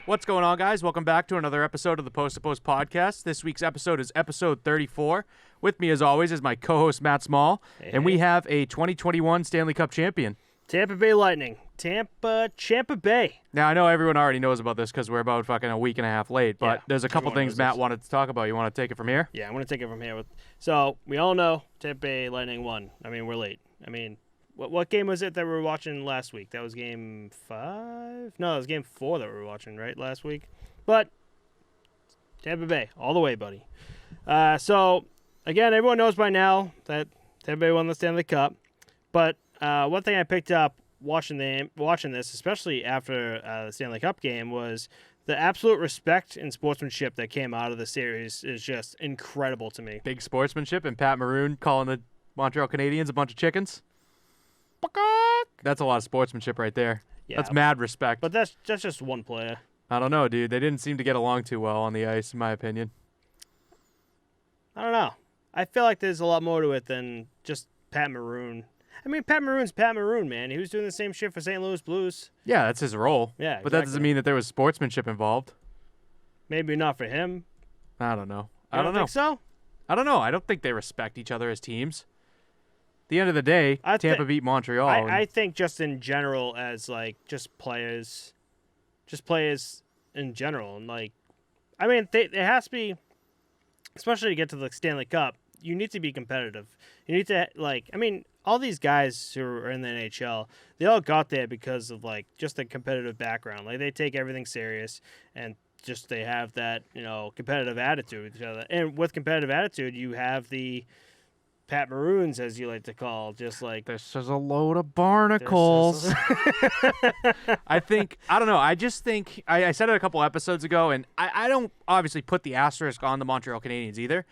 What's going on, guys? Welcome back to another episode of the Posttopostpod podcast. This week's episode is episode 34. With me, as always, is my co-host, Matt Small, and we have a 2021 Stanley Cup champion. Tampa Bay Lightning. Champa Bay. Now, I know everyone already knows about this because we're about fucking a week and a half late, but there's a couple things Matt wanted to talk about. You want to take it from here? Yeah, I want to take it from here. So, we all know Tampa Bay Lightning won. I mean, we're late. I mean, what game was it that we were watching last week? That was game 5? No, it was game 4 that we were watching, right, last week? But, Tampa Bay, all the way, buddy. So, again, everyone knows by now that Tampa Bay won the Stanley Cup. But one thing I picked up watching this, especially after the Stanley Cup game, was the absolute respect and sportsmanship that came out of the series is just incredible to me. Big sportsmanship, and Pat Maroon calling the Montreal Canadiens a bunch of chickens. That's a lot of sportsmanship right there. Yeah, that's mad respect. But that's just one player. I don't know, dude. They didn't seem to get along too well on the ice, in my opinion. I don't know. I feel like there's a lot more to it than just Pat Maroon. I mean, Pat Maroon's Pat Maroon, man. He was doing the same shit for St. Louis Blues. Yeah, that's his role. Yeah, exactly. But that doesn't mean that there was sportsmanship involved. Maybe not for him. I don't know. I don't think so? I don't know. I don't think they respect each other as teams. At the end of the day, Tampa beat Montreal. I think just in general as, like, just players in general. And, like, I mean, it has to be, especially to get to the Stanley Cup, you need to be competitive. You need to, like, I mean, all these guys who are in the NHL, they all got there because of, like, just a competitive background. Like, they take everything serious and just they have that, competitive attitude with each other. And with competitive attitude, you have the Pat Maroons, as you like to call, just like... This is a load of barnacles. I don't know. I just think, I said it a couple episodes ago, and I don't obviously put the asterisk on the Montreal Canadiens either,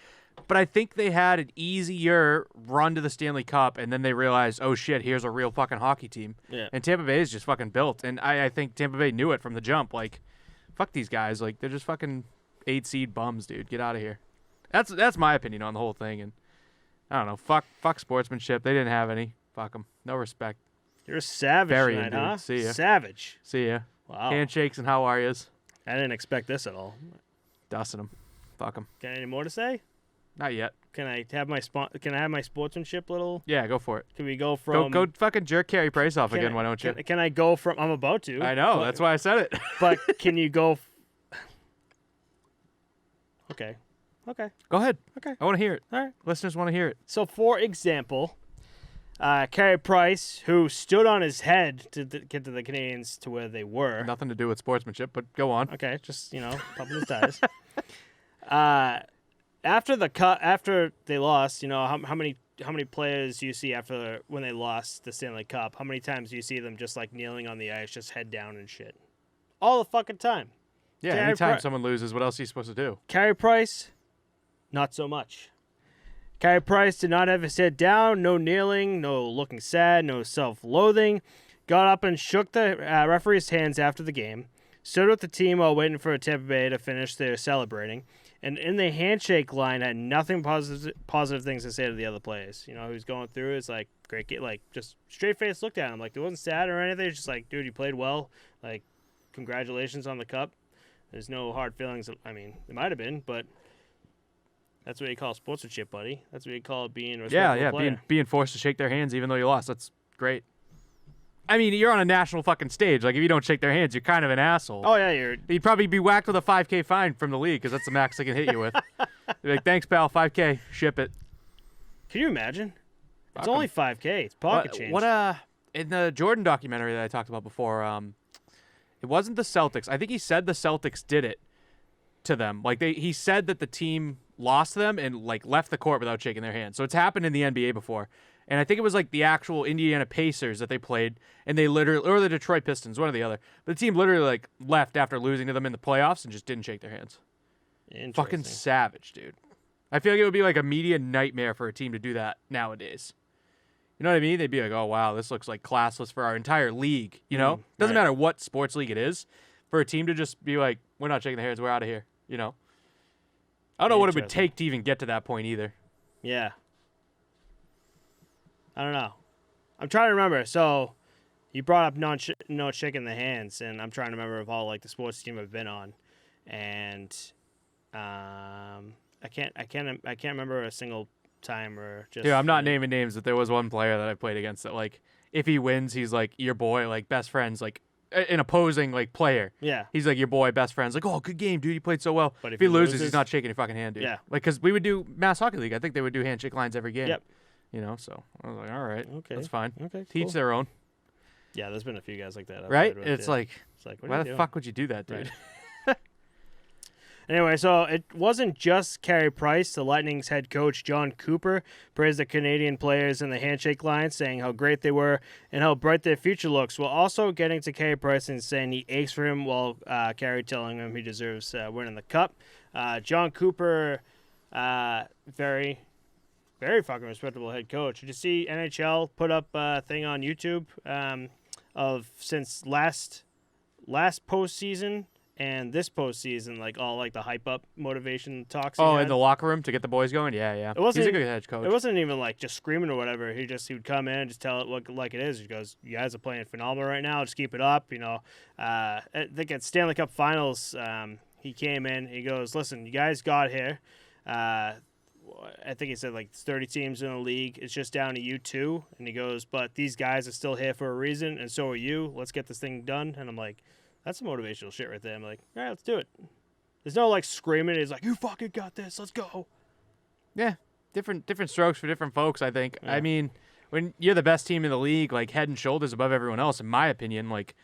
but I think they had an easier run to the Stanley Cup, and then they realized, oh shit, here's a real fucking hockey team. Yeah. And Tampa Bay is just fucking built, and I think Tampa Bay knew it from the jump. Like, fuck these guys. Like, they're just fucking 8-seed bums, dude. Get out of here. That's my opinion on the whole thing, and I don't know. Fuck sportsmanship. They didn't have any. Fuck them. No respect. You're a savage tonight, huh? See ya. Savage. See ya. Wow. Handshakes and how are yous. I didn't expect this at all. Dusting them. Fuck them. Got any more to say? Not yet. Can I have my sportsmanship little? Yeah, go for it. Can we go from... Go fucking jerk Carey Price off again, why don't you? Can I go from... I'm about to. I know. That's why I said it. But can you go... Okay. Go ahead. Okay. I want to hear it. All right. Listeners want to hear it. So, for example, Carey Price, who stood on his head to get to the Canadiens to where they were. Nothing to do with sportsmanship, but go on. Okay, just, pump his tires. After they lost, how many players do you see when they lost the Stanley Cup? How many times do you see them just like kneeling on the ice, just head down and shit? All the fucking time. Yeah, anytime someone loses, what else are you supposed to do? Carey Price, not so much. Carey Price did not have his head down, no kneeling, no looking sad, no self-loathing. Got up and shook the referee's hands after the game, stood with the team while waiting for Tampa Bay to finish their celebrating, and in the handshake line had nothing positive things to say to the other players. He was going through it. It's like, great, like, just straight-faced looked at him. Like, it wasn't sad or anything. It's just like, dude, you played well. Like, congratulations on the cup. There's no hard feelings. I mean, there might have been, but that's what you call sportsmanship, buddy. That's what you call being a respectful player. being forced to shake their hands even though you lost. That's great. I mean, you're on a national fucking stage. Like, if you don't shake their hands, you're kind of an asshole. Oh, yeah, you'd probably be whacked with a $5,000 fine from the league because that's the max they can hit you with. You're like, thanks, pal, $5,000, ship it. Can you imagine? It's only $5,000. It's pocket change. In the Jordan documentary that I talked about before, it wasn't the Celtics. I think he said the Celtics did it to them. Like, he said that the team lost them and, like, left the court without shaking their hands. So it's happened in the NBA before. And I think it was like the actual Indiana Pacers that they played, and they literally, or the Detroit Pistons, one or the other. But the team literally like left after losing to them in the playoffs and just didn't shake their hands. Fucking savage, dude. I feel like it would be like a media nightmare for a team to do that nowadays. You know what I mean? They'd be like, oh, wow, this looks like classless for our entire league. Doesn't matter what sports league it is. For a team to just be like, we're not shaking their hands, we're out of here. I don't know what it would take to even get to that point either. Yeah. I don't know. I'm trying to remember. So, You brought up no shaking the hands, and I'm trying to remember of all like the sports team I've been on, and I can't remember a single time or just. Yeah, I'm not naming names, but there was one player that I played against that like if he wins, he's like your boy, like best friends, like an opposing like player. Yeah. He's like your boy, best friends. Like, oh, good game, dude. You played so well. But if he loses, he's not shaking your fucking hand, dude. Yeah. Like, because we would do Mass Hockey League. I think they would do handshake lines every game. Yep. You know, so I was like, all right, Okay. that's fine. Okay. Teach cool. their own. Yeah, there's been a few guys like that. I've Right? played with, It's yeah. like, what why are the you fuck would you do that, dude? Right. Anyway, so it wasn't just Carey Price. The Lightning's head coach, John Cooper, praised the Canadian players in the handshake line, saying how great they were and how bright their future looks, while also getting to Carey Price and saying he aches for him, while Carey telling him he deserves winning the cup. John Cooper, very, very fucking respectable head coach. Did you see NHL put up a thing on YouTube of since last postseason and this postseason, like all like the hype up motivation talks. Oh, in the locker room to get the boys going? Yeah. He's a good head coach. It wasn't even like just screaming or whatever. He would come in and just tell it like it is. He goes, "You guys are playing phenomenal right now. Just keep it up." You know, I think at Stanley Cup Finals, he came in. He goes, "Listen, you guys got here. I think he said like 30 teams in the league. It's just down to you two." And he goes, "But these guys are still here for a reason, and so are you. Let's get this thing done." And I'm like, that's some motivational shit right there. I'm like, all right, let's do it. There's no like screaming. It's like, you fucking got this. Let's go. Yeah, different strokes for different folks, I think. Yeah. I mean, when you're the best team in the league, like head and shoulders above everyone else, in my opinion, like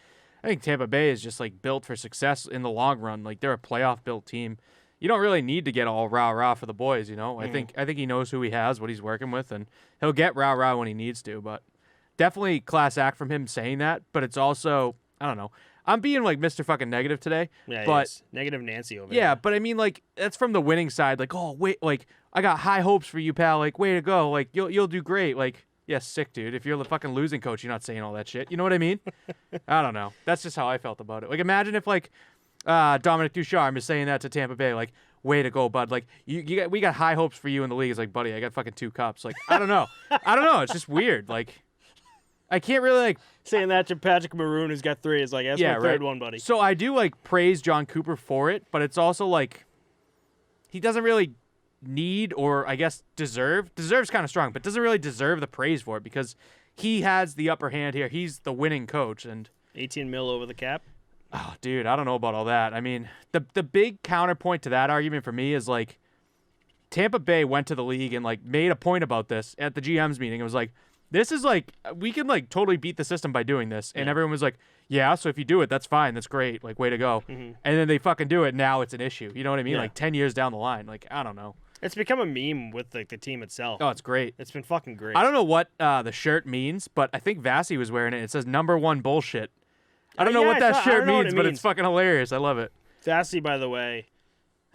I think Tampa Bay is just like built for success in the long run. Like they're a playoff built team. You don't really need to get all rah for the boys, you know. Mm-hmm. I think he knows who he has, what he's working with, and he'll get rah when he needs to. But definitely class act from him saying that. But it's also, I don't know. I'm being like Mr. fucking negative today. Yeah, but negative Nancy over yeah, there. but I mean like that's from the winning side. Like, oh wait, like I got high hopes for you, pal. Like, way to go. Like you'll do great. Like, yeah, sick, dude. If you're the fucking losing coach, you're not saying all that shit. You know what I mean? I don't know. That's just how I felt about it. Like, imagine if like Dominic Ducharme is saying that to Tampa Bay, like, way to go, bud. Like, we got high hopes for you in the league. It's like, buddy, I got fucking 2 cups. Like, I don't know. It's just weird. Like, I can't really like saying that to Patrick Maroon, who's got 3, is like, that's my third one, buddy. So I do like praise John Cooper for it, but it's also like he doesn't really need or I guess deserves kind of strong, but doesn't really deserve the praise for it because he has the upper hand here. He's the winning coach and 18 mil over the cap. Oh, dude, I don't know about all that. I mean, the big counterpoint to that argument for me is like Tampa Bay went to the league and like made a point about this at the GM's meeting. It was like, this is like, we can like totally beat the system by doing this. And everyone was like, yeah, so if you do it, that's fine. That's great. Like, way to go. Mm-hmm. And then they fucking do it. Now it's an issue. You know what I mean? Yeah. Like 10 years down the line. Like, I don't know. It's become a meme with like the team itself. Oh, it's great. It's been fucking great. I don't know what the shirt means, but I think Vasi was wearing it. It says #1 bullshit. I don't know what that shirt means, but it's fucking hilarious. I love it. Vasi, by the way,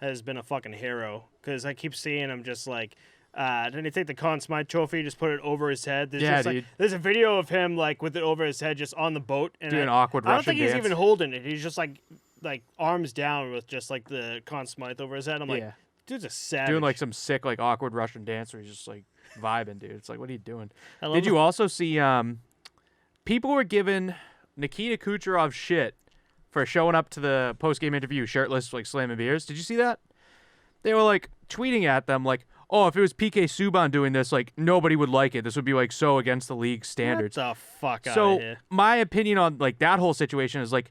has been a fucking hero because I keep seeing him just like, then he take the Conn Smythe trophy, just put it over his head. There's just, dude. Like, there's a video of him like with it over his head, just on the boat, and doing an awkward Russian I don't think he's dance. even holding it. He's just like arms down with just like the Conn Smythe over his head. I'm like, dude's a savage. Doing like some sick like awkward Russian dance where he's just like vibing, dude. It's like, what are you doing? Did you also see people were giving Nikita Kucherov shit for showing up to the post-game interview shirtless, like slamming beers? Did you see that? They were like tweeting at them like, oh, if it was PK Subban doing this, like nobody would like it. This would be like so against the league standards. What the fuck out so of here. My opinion on like that whole situation is like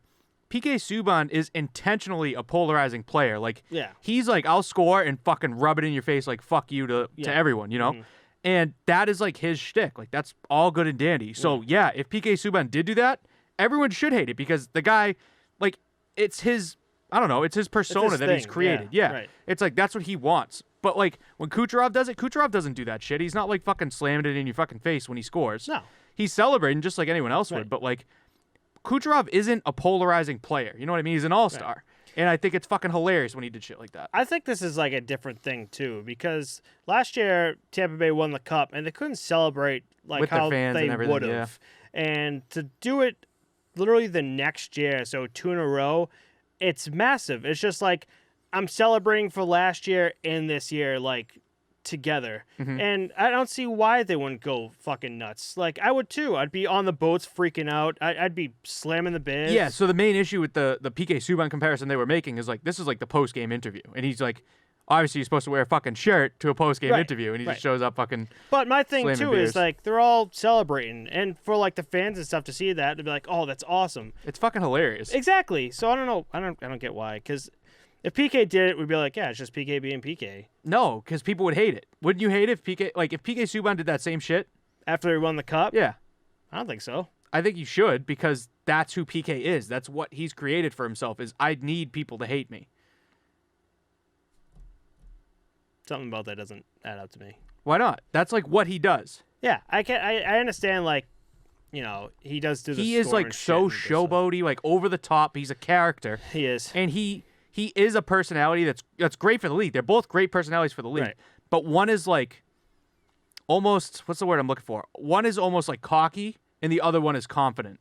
PK Subban is intentionally a polarizing player. Like he's like, I'll score and fucking rub it in your face like fuck you to everyone, you know? Mm-hmm. And that is like his shtick. Like that's all good and dandy. So yeah, if PK Subban did do that, everyone should hate it because the guy, like, it's his, I don't know, it's his persona that he's created. Yeah. Right. It's like, that's what he wants. But, like, when Kucherov does it, Kucherov doesn't do that shit. He's not, like, fucking slamming it in your fucking face when he scores. No. He's celebrating just like anyone else would. But, like, Kucherov isn't a polarizing player. You know what I mean? He's an all-star. Right. And I think it's fucking hilarious when he did shit like that. I think this is, like, a different thing, too, because last year Tampa Bay won the Cup, and they couldn't celebrate, like, with how their fans they would have. Yeah. And to do it literally the next year, so 2 in a row, it's massive. It's just like I'm celebrating for last year and this year like together. Mhm. And I don't see why they wouldn't go fucking nuts. Like, I would too. I'd be on the boats freaking out. I'd be slamming the biz. Yeah, so the main issue with the PK Subban comparison they were making is like, this is like the post-game interview. And he's like, obviously you're supposed to wear a fucking shirt to a post-game Right, interview. And he right. just shows up fucking But my thing slamming too beers. is like they're all celebrating, and for like the fans and stuff to see that, to be like, "Oh, that's awesome." It's fucking hilarious. Exactly. So I don't know. I don't get why. Because if PK did it, we'd be like, "Yeah, it's just PK being PK." No, because people would hate it. Wouldn't you hate it if PK Subban did that same shit? After he won the cup, Yeah. I don't think so. I think you should, because that's who PK is. That's what he's created for himself, is I need people to hate me. Something about that doesn't add up to me. Why not? That's like what he does. Yeah, I understand. Like, you know, he does do. He is like so showboaty, like over the top. He's a character. He is. And he is a personality that's great for the league. They're both great personalities for the league. Right. But one is like almost, what's the word I'm looking for? One is almost like cocky, and the other one is confident.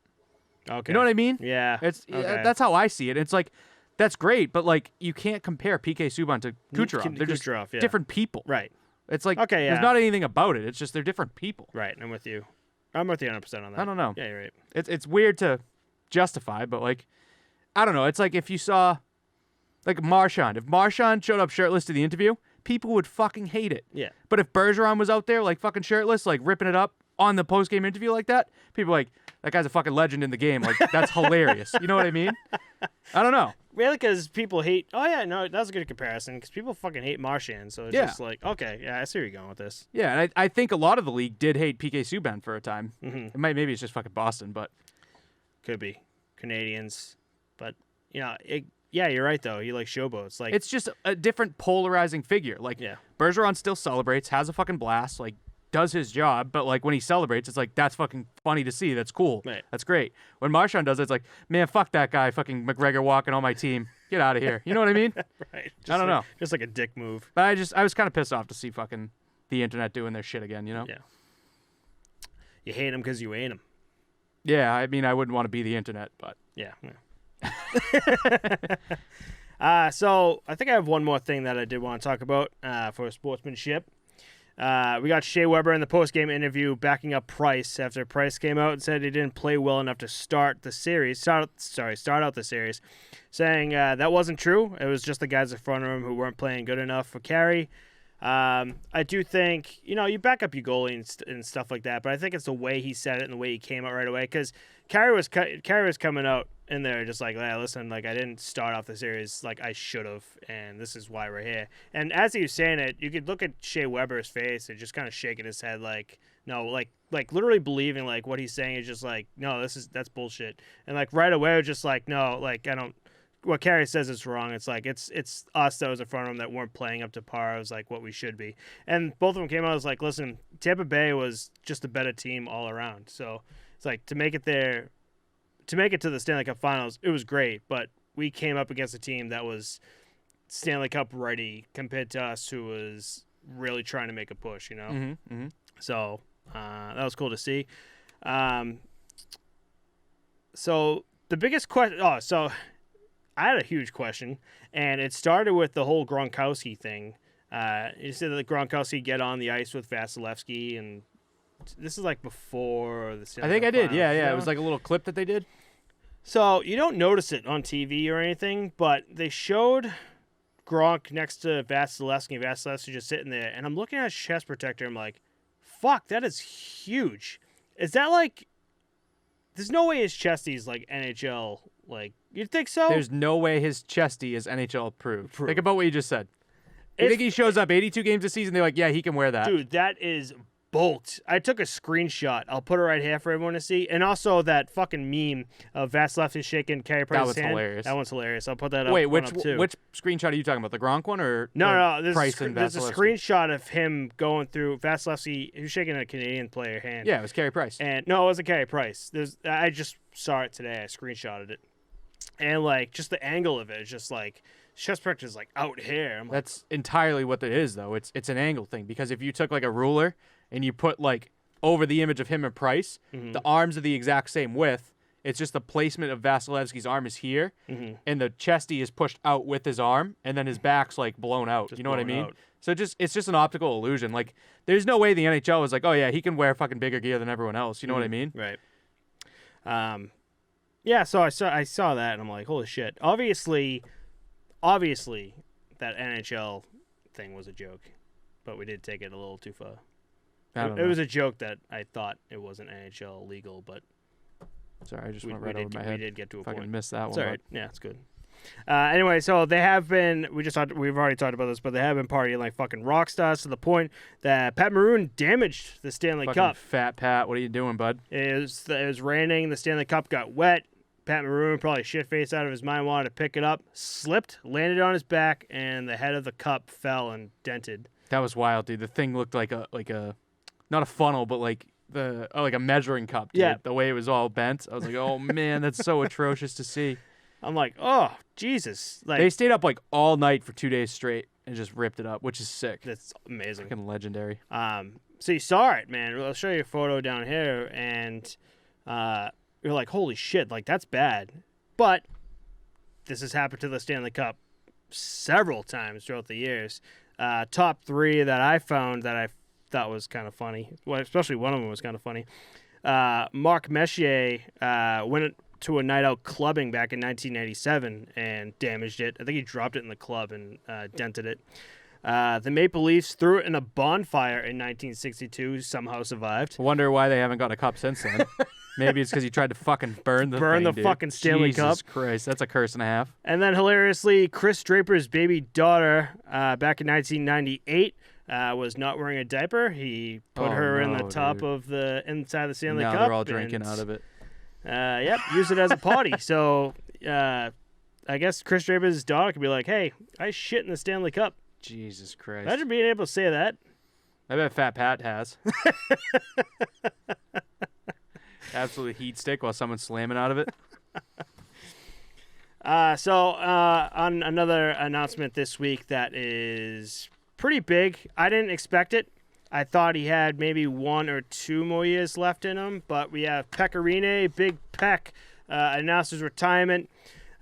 Okay. You know what I mean? Yeah. Okay. That's how I see it. It's like, that's great, but like you can't compare PK Subban to Kucherov. They're just Kucherov, yeah. different people. Right. It's like, Okay, yeah. there's not anything about it. It's just they're different people. Right. I'm with you. I'm with you 100% on that. I don't know. Yeah, you're right. It's weird to justify, but like, I don't know. It's like if you saw, like Marchand. If Marchand showed up shirtless to the interview, people would fucking hate it. Yeah. But if Bergeron was out there like fucking shirtless, like ripping it up on the post-game interview like that, people are like, that guy's a fucking legend in the game. Like, that's hilarious. You know what I mean? I don't know. Really, because people hate. Oh yeah, no, that's a good comparison. Because people fucking hate Marchand, so it's Yeah. just like, okay, yeah, I see where you're going with this. Yeah, and I think a lot of the league did hate PK Subban for a time. Mm-hmm. Maybe it's just fucking Boston, but Could be Canadians, but you know, yeah, you're right though. He like showboats. Like, it's just a different polarizing figure. Like, yeah, Bergeron still celebrates, has a fucking blast, like, does his job, but like when he celebrates, it's like, that's fucking funny to see. That's cool. Right. That's great. When Marchand does it, it's like, man, fuck that guy, fucking McGregor walking on my team. Get out of here. You know what I mean? right. Just I don't know. Just like a dick move. But I was kind of pissed off to see fucking the internet doing their shit again, you know? Yeah. You hate him because you ain't him. Yeah, I mean, I wouldn't want to be the internet, but Yeah. So I think I have one more thing that I did want to talk about for sportsmanship. We got Shea Weber in the post-game interview backing up Price after Price came out and said he didn't play well enough to start out the series, saying that wasn't true. It was just the guys in front of him who weren't playing good enough for Carey. I do think, you back up your goalie and stuff like that, but I think it's the way he said it and the way he came out right away, because Carey was coming out in there just like, hey, listen, like, I didn't start off the series like I should have, and this is why we're here. And as he was saying it, you could look at Shea Weber's face and just kind of shaking his head like, no, like literally believing like what he's saying is just like, no, that's bullshit. And like right away, just like, no, like, I don't. What Carey says is wrong. It's like it's us that was in front of them that weren't playing up to par. It was like what we should be. And both of them came out as like, listen, Tampa Bay was just a better team all around. So it's like to make it there, to make it to the Stanley Cup Finals, it was great. But we came up against a team that was Stanley Cup ready compared to us, who was really trying to make a push. So that was cool to see. So the biggest question. Oh, so. I had a huge question, and it started with the whole Gronkowski thing. You said that Gronkowski get on the ice with Vasilevsky, and this is like before the Stanley I think Cup I did. Finals, Yeah. you know? It was like a little clip that they did. So you don't notice it on TV or anything, but they showed Gronk next to Vasilevsky, and Vasilevsky just sitting there, and I'm looking at his chest protector. I'm like, fuck, that is huge. Is that like... There's no way his chesties like NHL... Like, you'd think so? There's no way his chesty is NHL approved. Think about what you just said. You think he shows up 82 games a season, they're like, yeah, he can wear that. Dude, that is bulked. I took a screenshot. I'll put it right here for everyone to see. And also that fucking meme of Vasilevsky shaking Carey Price's hand. Hilarious. That one's hilarious. I'll put that up. Wait, up too. which screenshot are you talking about? The Gronk one or No. Price and There's a Vasilevsky? screenshot of him going through Vasilevsky, who's shaking a Canadian player hand. Yeah, it was Carey Price. And no, it wasn't Carey Price. I just saw it today. I screenshotted it. And like just the angle of it is just like chest protector is like out here. I'm like, That's entirely what it is, though. It's an angle thing, because if you took like a ruler and you put like over the image of him and Price, the arms are the exact same width. It's just the placement of Vasilevsky's arm is here, Mm-hmm. and the chesty is pushed out with his arm, and then his back's like blown out. Just You know what I blown mean? out. So it's just an optical illusion. Like, there's no way the NHL was like, oh yeah, he can wear fucking bigger gear than everyone else. You know what I mean? Right. Yeah. So I saw that, and I'm like, holy shit. Obviously, that NHL thing was a joke, but we did take it a little too far. It was a joke that I thought it wasn't NHL legal, but sorry, I just went right over my head. We did get to a Fucking point. missed that It's one. all right. Yeah, it's good. Anyway, so they have been. We've already talked about this, but they have been partying like fucking rock stars to the point that Pat Maroon damaged the Stanley Fucking Cup. Fat Pat, what are you doing, bud? It was raining. The Stanley Cup got wet. Pat Maroon, probably shit-faced out of his mind, wanted to pick it up, slipped, landed on his back, and the head of the cup fell and dented. That was wild, dude. The thing looked like a not a funnel, but like a measuring cup, dude. Yeah. The way it was all bent. I was like, oh man, that's so atrocious to see. I'm like, oh, Jesus. Like, They stayed up like all night for 2 days straight and just ripped it up, which is sick. that's amazing. Fucking legendary. So you saw it, man. I'll show you a photo down here, and you're like, holy shit, like, that's bad. But this has happened to the Stanley Cup several times throughout the years. Top three that I found that I thought was kind of funny, well, especially one of them was kind of funny. Mark Messier went to a night out clubbing back in 1997 and damaged it. I think he dropped it in the club and dented it. The Maple Leafs threw it in a bonfire in 1962, somehow survived. I wonder why they haven't got a cup since then. Maybe it's because he tried to fucking burn the dude. fucking Stanley Cup. Jesus Christ, that's a curse and a half. And then hilariously, Chris Draper's baby daughter back in 1998 was not wearing a diaper. He put her in the top of the inside the Stanley Cup. Now they're all drinking out of it. Yep, use it as a potty. So I guess Chris Draper's daughter could be like, hey, I shit in the Stanley Cup. Jesus Christ. Imagine being able to say that. I bet Fat Pat has. Absolutely heat stick while someone's slamming out of it. On another announcement this week that is pretty big. I didn't expect it. I thought he had maybe 1 or 2 more years left in him, but we have Pekka Rinne, Big Peck, announced his retirement.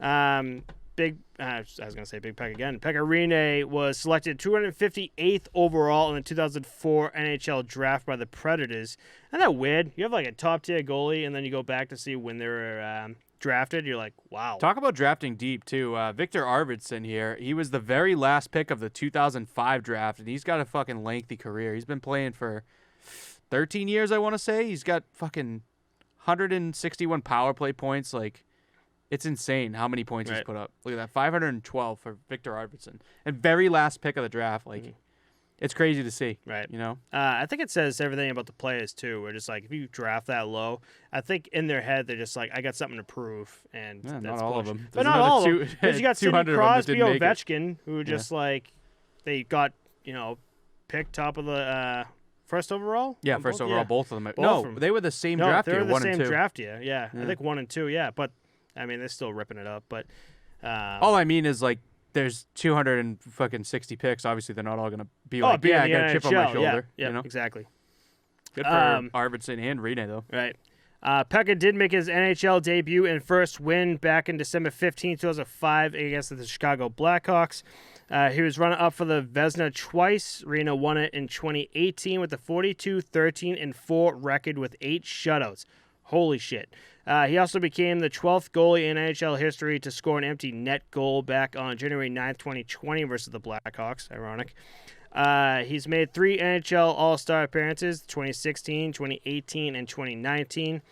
I was going to say Big Peck again. Pekka Rinne was selected 258th overall in the 2004 NHL draft by the Predators. Isn't that weird? You have like a top-tier goalie, and then you go back to see when they were drafted. You're like, wow. Talk about drafting deep, too. Victor Arvidsson here. He was the very last pick of the 2005 draft, and he's got a fucking lengthy career. He's been playing for 13 years, I want to say. He's got fucking 161 power play points. Like, it's insane how many points he's put up. Look at that, 512 for Victor Arvidsson. And very last pick of the draft. Like, it's crazy to see. Right. You know? I think it says everything about the players, too. We're just like, if you draft that low, I think in their head, they're just like, I got something to prove. And Yeah, that's not all of bullshit. them. But There's not all of another them. Because you got Sidney 200 of them that Crosby, didn't make it. Ovechkin, who just like, they got, picked top of the first overall? Yeah, first overall, both of them. Both No, of them. they were the same No, draft they year, were the 1 same and 2. draft year. Yeah, I think 1 and 2, yeah. But, I mean, they're still ripping it up. But all I mean is, like, there's 260 picks. Obviously, they're not all going to be like, being I in got the a chip on my NHL, shoulder. Yeah, you know? exactly. Good for Arvidsson and Rinne, though. Right. Pekka did make his NHL debut and first win back in December 15, 2005 against the Chicago Blackhawks. He was runner-up for the Vezina twice. Rinne won it in 2018 with a 42-13-4 record with 8 shutouts. Holy shit. He also became the 12th goalie in NHL history to score an empty net goal back on January 9th, 2020 versus the Blackhawks. Ironic. He's made 3 NHL All-Star appearances, 2016, 2018, and 2019.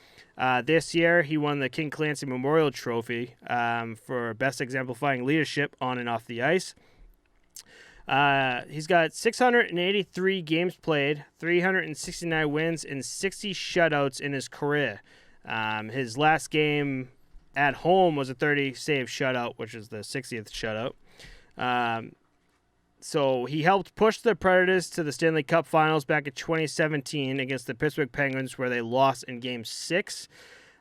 This year, he won the King Clancy Memorial Trophy for best exemplifying leadership on and off the ice. He's got 683 games played, 369 wins, and 60 shutouts in his career. His last game at home was a 30-save shutout, which is the 60th shutout. So he helped push the Predators to the Stanley Cup Finals back in 2017 against the Pittsburgh Penguins, where they lost in Game 6.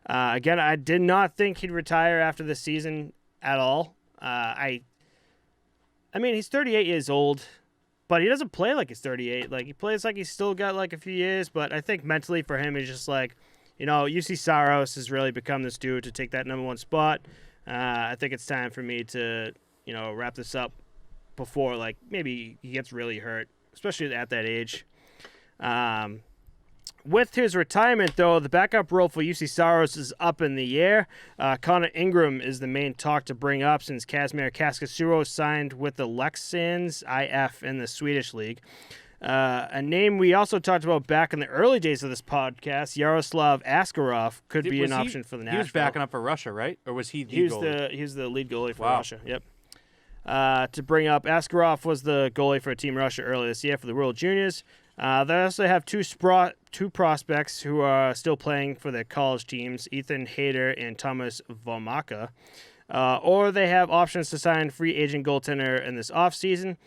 Again, I did not think he'd retire after the season at all. I mean, he's 38 years old, but he doesn't play like he's 38. Like, he plays like he's still got like a few years, but I think mentally for him, he's just like, UC Saros has really become this dude to take that number 1 spot. I think it's time for me to, wrap this up before, maybe he gets really hurt, especially at that age. With his retirement, though, the backup role for UC Saros is up in the air. Connor Ingram is the main talk to bring up since Kazimir Kaskasuro signed with the Leksands IF in the Swedish league. A name we also talked about back in the early days of this podcast, Yaroslav Askarov, could be an option for the Nashville. He was backing up for Russia, right? Or was he the goalie? He was the lead goalie for Russia, yep. To bring up, Askarov was the goalie for Team Russia earlier this year for the World Juniors. They also have two prospects who are still playing for their college teams, Ethan Hayter and Thomas Vomaka. Or they have options to sign free agent goaltender in this offseason.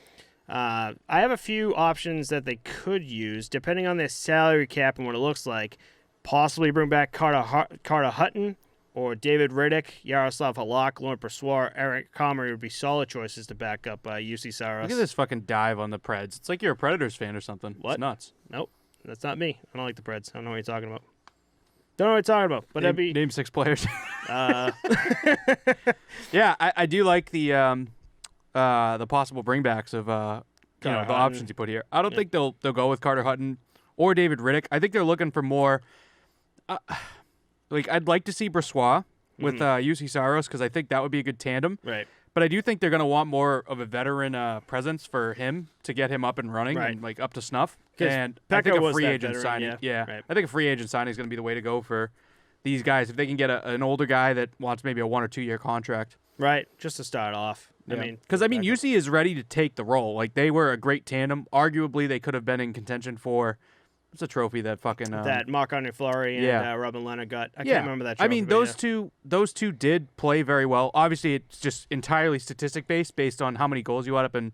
I have a few options that they could use, depending on their salary cap and what it looks like. Possibly bring back Carter Hutton or David Riddick, Yaroslav Halak, Lauren Persoir, Eric Comrie would be solid choices to back up UC Saros. Look at this fucking dive on the Preds. It's like you're a Predators fan or something. What? It's nuts. Nope, that's not me. I don't like the Preds. I don't know what you're talking about. Don't know what you're talking about. But that'd be name 6 players. Yeah, I do like the possible bringbacks of the options you put here. I don't think they'll go with Carter Hutton or David Riddick. I think they're looking for more. I'd like to see Brossoit with UC Saros because I think that would be a good tandem. Right. But I do think they're going to want more of a veteran presence for him to get him up and running and up to snuff. And Pekka I think a was free that agent veteran, signing. yeah. Right. I think a free agent signing is going to be the way to go for these guys if they can get an older guy that wants maybe a 1 or 2 year contract. Right, just to start off. Yeah. Because UC is ready to take the role. They were a great tandem. Arguably, they could have been in contention for. What's a trophy that fucking that Marc-Andre Fleury and Robin Leonard got? I can't remember that trophy. Those two did play very well. Obviously, it's just entirely statistic based on how many goals you let up and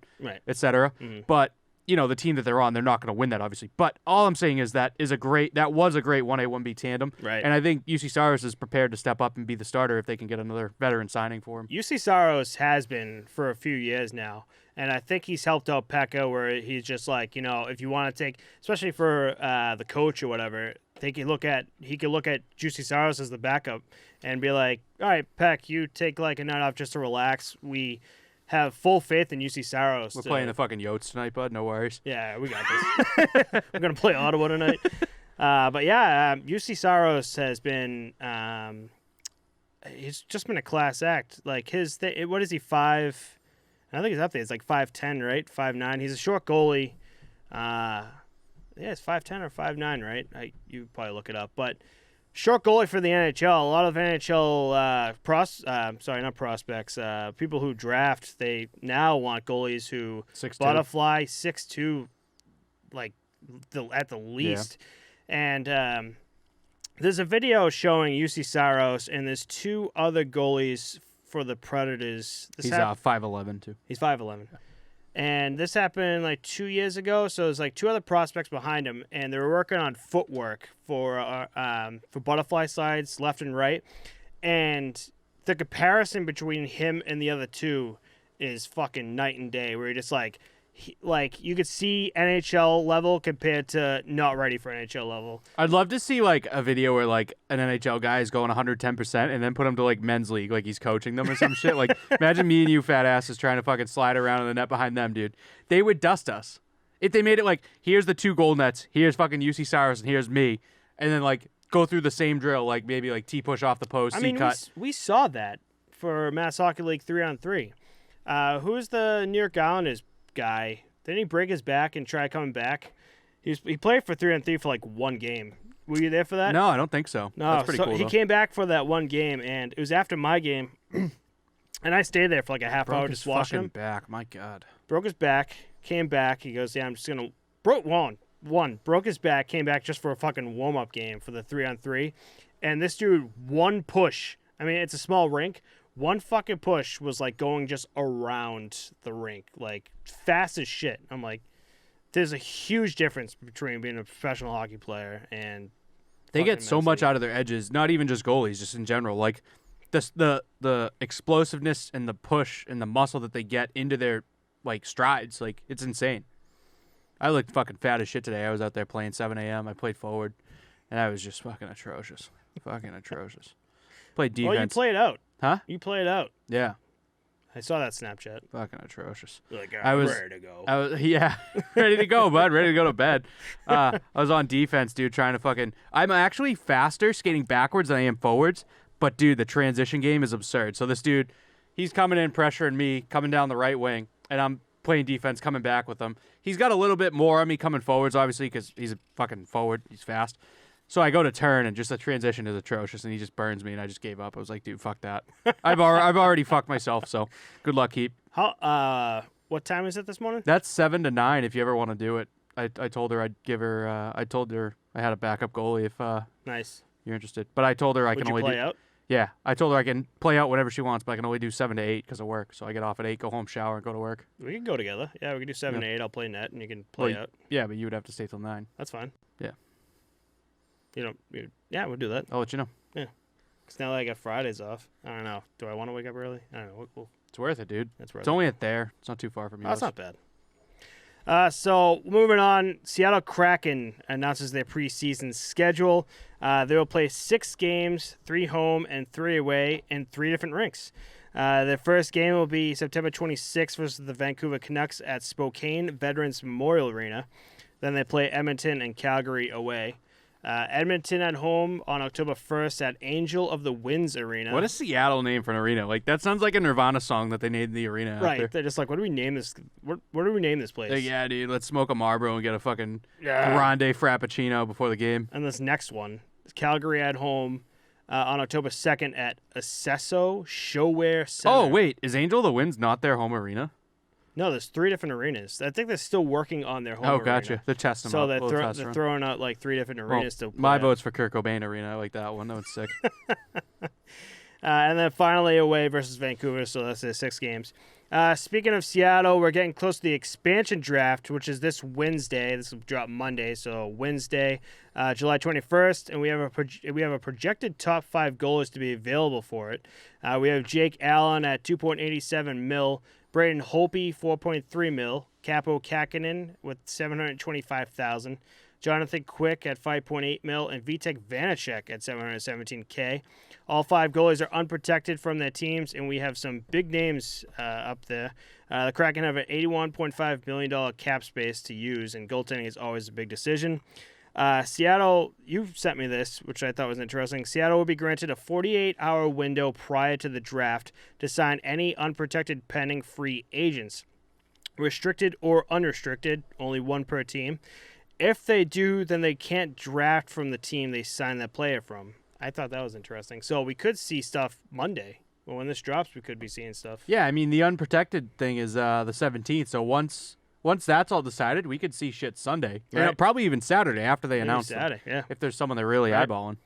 et cetera. Mm-hmm. But the team that they're on, they're not going to win that, obviously. But all I'm saying is that was a great 1A 1B tandem. Right. And I think UC Saros is prepared to step up and be the starter if they can get another veteran signing for him. UC Saros has been for a few years now. And I think he's helped out Pekka where he's just like, if you want to take, especially for the coach or whatever, he could look at UC Saros as the backup and be like, all right, Peck, you take a night off just to relax. We have full faith in UC Saros. We're playing the fucking Yotes tonight, bud. No worries. Yeah, we got this. We're going to play Ottawa tonight. UC Saros has been, he's just been a class act. What is he, 5? I think he's up there. It's 5'10", right? 5'9". He's a short goalie. It's 5'10" or 5'9", right? You probably look it up. But short goalie for the NHL. A lot of NHL not prospects. People who draft, they now want goalies who 6'2". Butterfly 6'2", at the least. Yeah. And there's a video showing UC Saros, and there's 2 other goalies for the Predators. He's 5'11", too. He's 5'11". And this happened 2 years ago, so there's 2 other prospects behind him, and they were working on footwork for butterfly slides left and right. And the comparison between him and the other 2 is fucking night and day, where you're just you could see NHL level compared to not ready for NHL level. I'd love to see a video where an NHL guy is going 110% and then put him to men's league, he's coaching them or some shit. Imagine me and you fat asses trying to fucking slide around in the net behind them, dude. They would dust us. If they made it here's the 2 goal nets, here's fucking UC Saros, and here's me, and then go through the same drill, maybe T-push off the post, C-cut. We saw that for Mass Hockey League 3-on-3. Who's the New York Islanders guy? Didn't he break his back and try coming back? He played for 3-on-3 for 1 game. Were you there for that? No, I don't think so. No, that's pretty cool. He came back for that 1 game, and it was after my game, and I stayed there for a half hour just watching him. Back, my God. Broke his back, came back. He goes, I'm just gonna broke his back, came back just for a fucking warm up game for the 3-on-3, and this dude 1 push. I mean, it's a small rink. 1 fucking push was going just around the rink, fast as shit. I'm there's a huge difference between being a professional hockey player and they get so much out of their edges, not even just goalies, just in general. The explosiveness and the push and the muscle that they get into their strides, it's insane. I looked fucking fat as shit today. I was out there playing 7 a.m. I played forward. and I was just fucking atrocious. Fucking atrocious. Played defense. Well, you played out. Huh? You played out. Yeah. I saw that Snapchat. Fucking atrocious. You're like, I was ready to go. I was, yeah, ready to go, bud. Ready to go to bed. I was on defense, dude, trying to fucking. I'm actually faster skating backwards than I am forwards, but dude, the transition game is absurd. So this dude, he's coming in, pressuring me, coming down the right wing, and I'm playing defense, coming back with him. He's got a little bit more on me coming forwards, obviously, because he's a fucking forward. He's fast. So I go to turn, and just the transition is atrocious, and he just burns me, and I just gave up. I was like, dude, fuck that. I've already fucked myself, so good luck, Keep. What time is it this morning? That's 7 to 9 if you ever want to do it. I told her I'd give her, I told her I had a backup goalie if Nice. you're interested. But I told her I Would can you only play do. out? Yeah, I told her I can play out whenever she wants, but I can only do 7 to 8 because of work. So I get off at 8, go home, shower, and go to work. We can go together. Yeah, we can do 7 to 8. I'll play net, and you can Well, play out. Yeah, but you would have to stay till 9. That's fine. Yeah. Yeah, we'll do that. I'll let you know. Because now that I got Fridays off, I don't know. Do I want to wake up early? I don't know. It's worth it, dude. That's worth It's only at there. It's not too far from you. Oh, it's not bad. So moving on, Seattle Kraken announces their preseason schedule. They will play 6 games, 3 home and 3 away, in 3 different rinks. Their first game will be September 26th versus the Vancouver Canucks at Spokane Veterans Memorial Arena. Then they play Edmonton and Calgary away. Edmonton at home on October 1st at Angel of the Winds Arena. What a Seattle name for an arena. Like, that sounds like a Nirvana song that they named the arena after. Right. They're just like, what do we name this? What do we name this place? Like, yeah, dude, let's smoke a Marlboro and get a fucking grande frappuccino before the game. And this next one, Calgary at home on October 2nd at Acesso Showwear Center. Oh, wait. Is Angel of the Winds not their home arena? No, there's 3 different arenas. I think they're still working on their home Oh, arena. gotcha. They're testing them So out. they're throwing out like 3 different arenas to play my at. vote's for Kurt Cobain Arena. I like that one. That one's sick. And then finally away versus Vancouver, so that's their 6 games. Speaking of Seattle, we're getting close to the expansion draft, which is this Wednesday. This will drop Monday, so Wednesday, July 21st, and we have a projected top 5 goalies to be available for it. We have Jake Allen at $2.87 million, Braden Holtby, $4.3 million, Capo Kakinen with $725,000, Jonathan Quick at $5.8 million, and Vitek Vanacek at $717K. All 5 goalies are unprotected from their teams, and we have some big names up there. The Kraken have an $81.5 million cap space to use, and goaltending is always a big decision. Seattle, you sent me this, which I thought was interesting. Seattle will be granted a 48-hour window prior to the draft to sign any unprotected pending free agents. Restricted or unrestricted, only 1 per team. If they do, then they can't draft from the team they signed that player from. I thought that was interesting. So we could see stuff Monday. Well, when this drops, we could be seeing stuff. Yeah, I mean, the unprotected thing is the 17th, so once that's all decided, we could see shit Sunday. Right. Yeah, probably even Saturday after they Maybe announce Saturday, them, yeah. if there's someone they're really Right. eyeballing.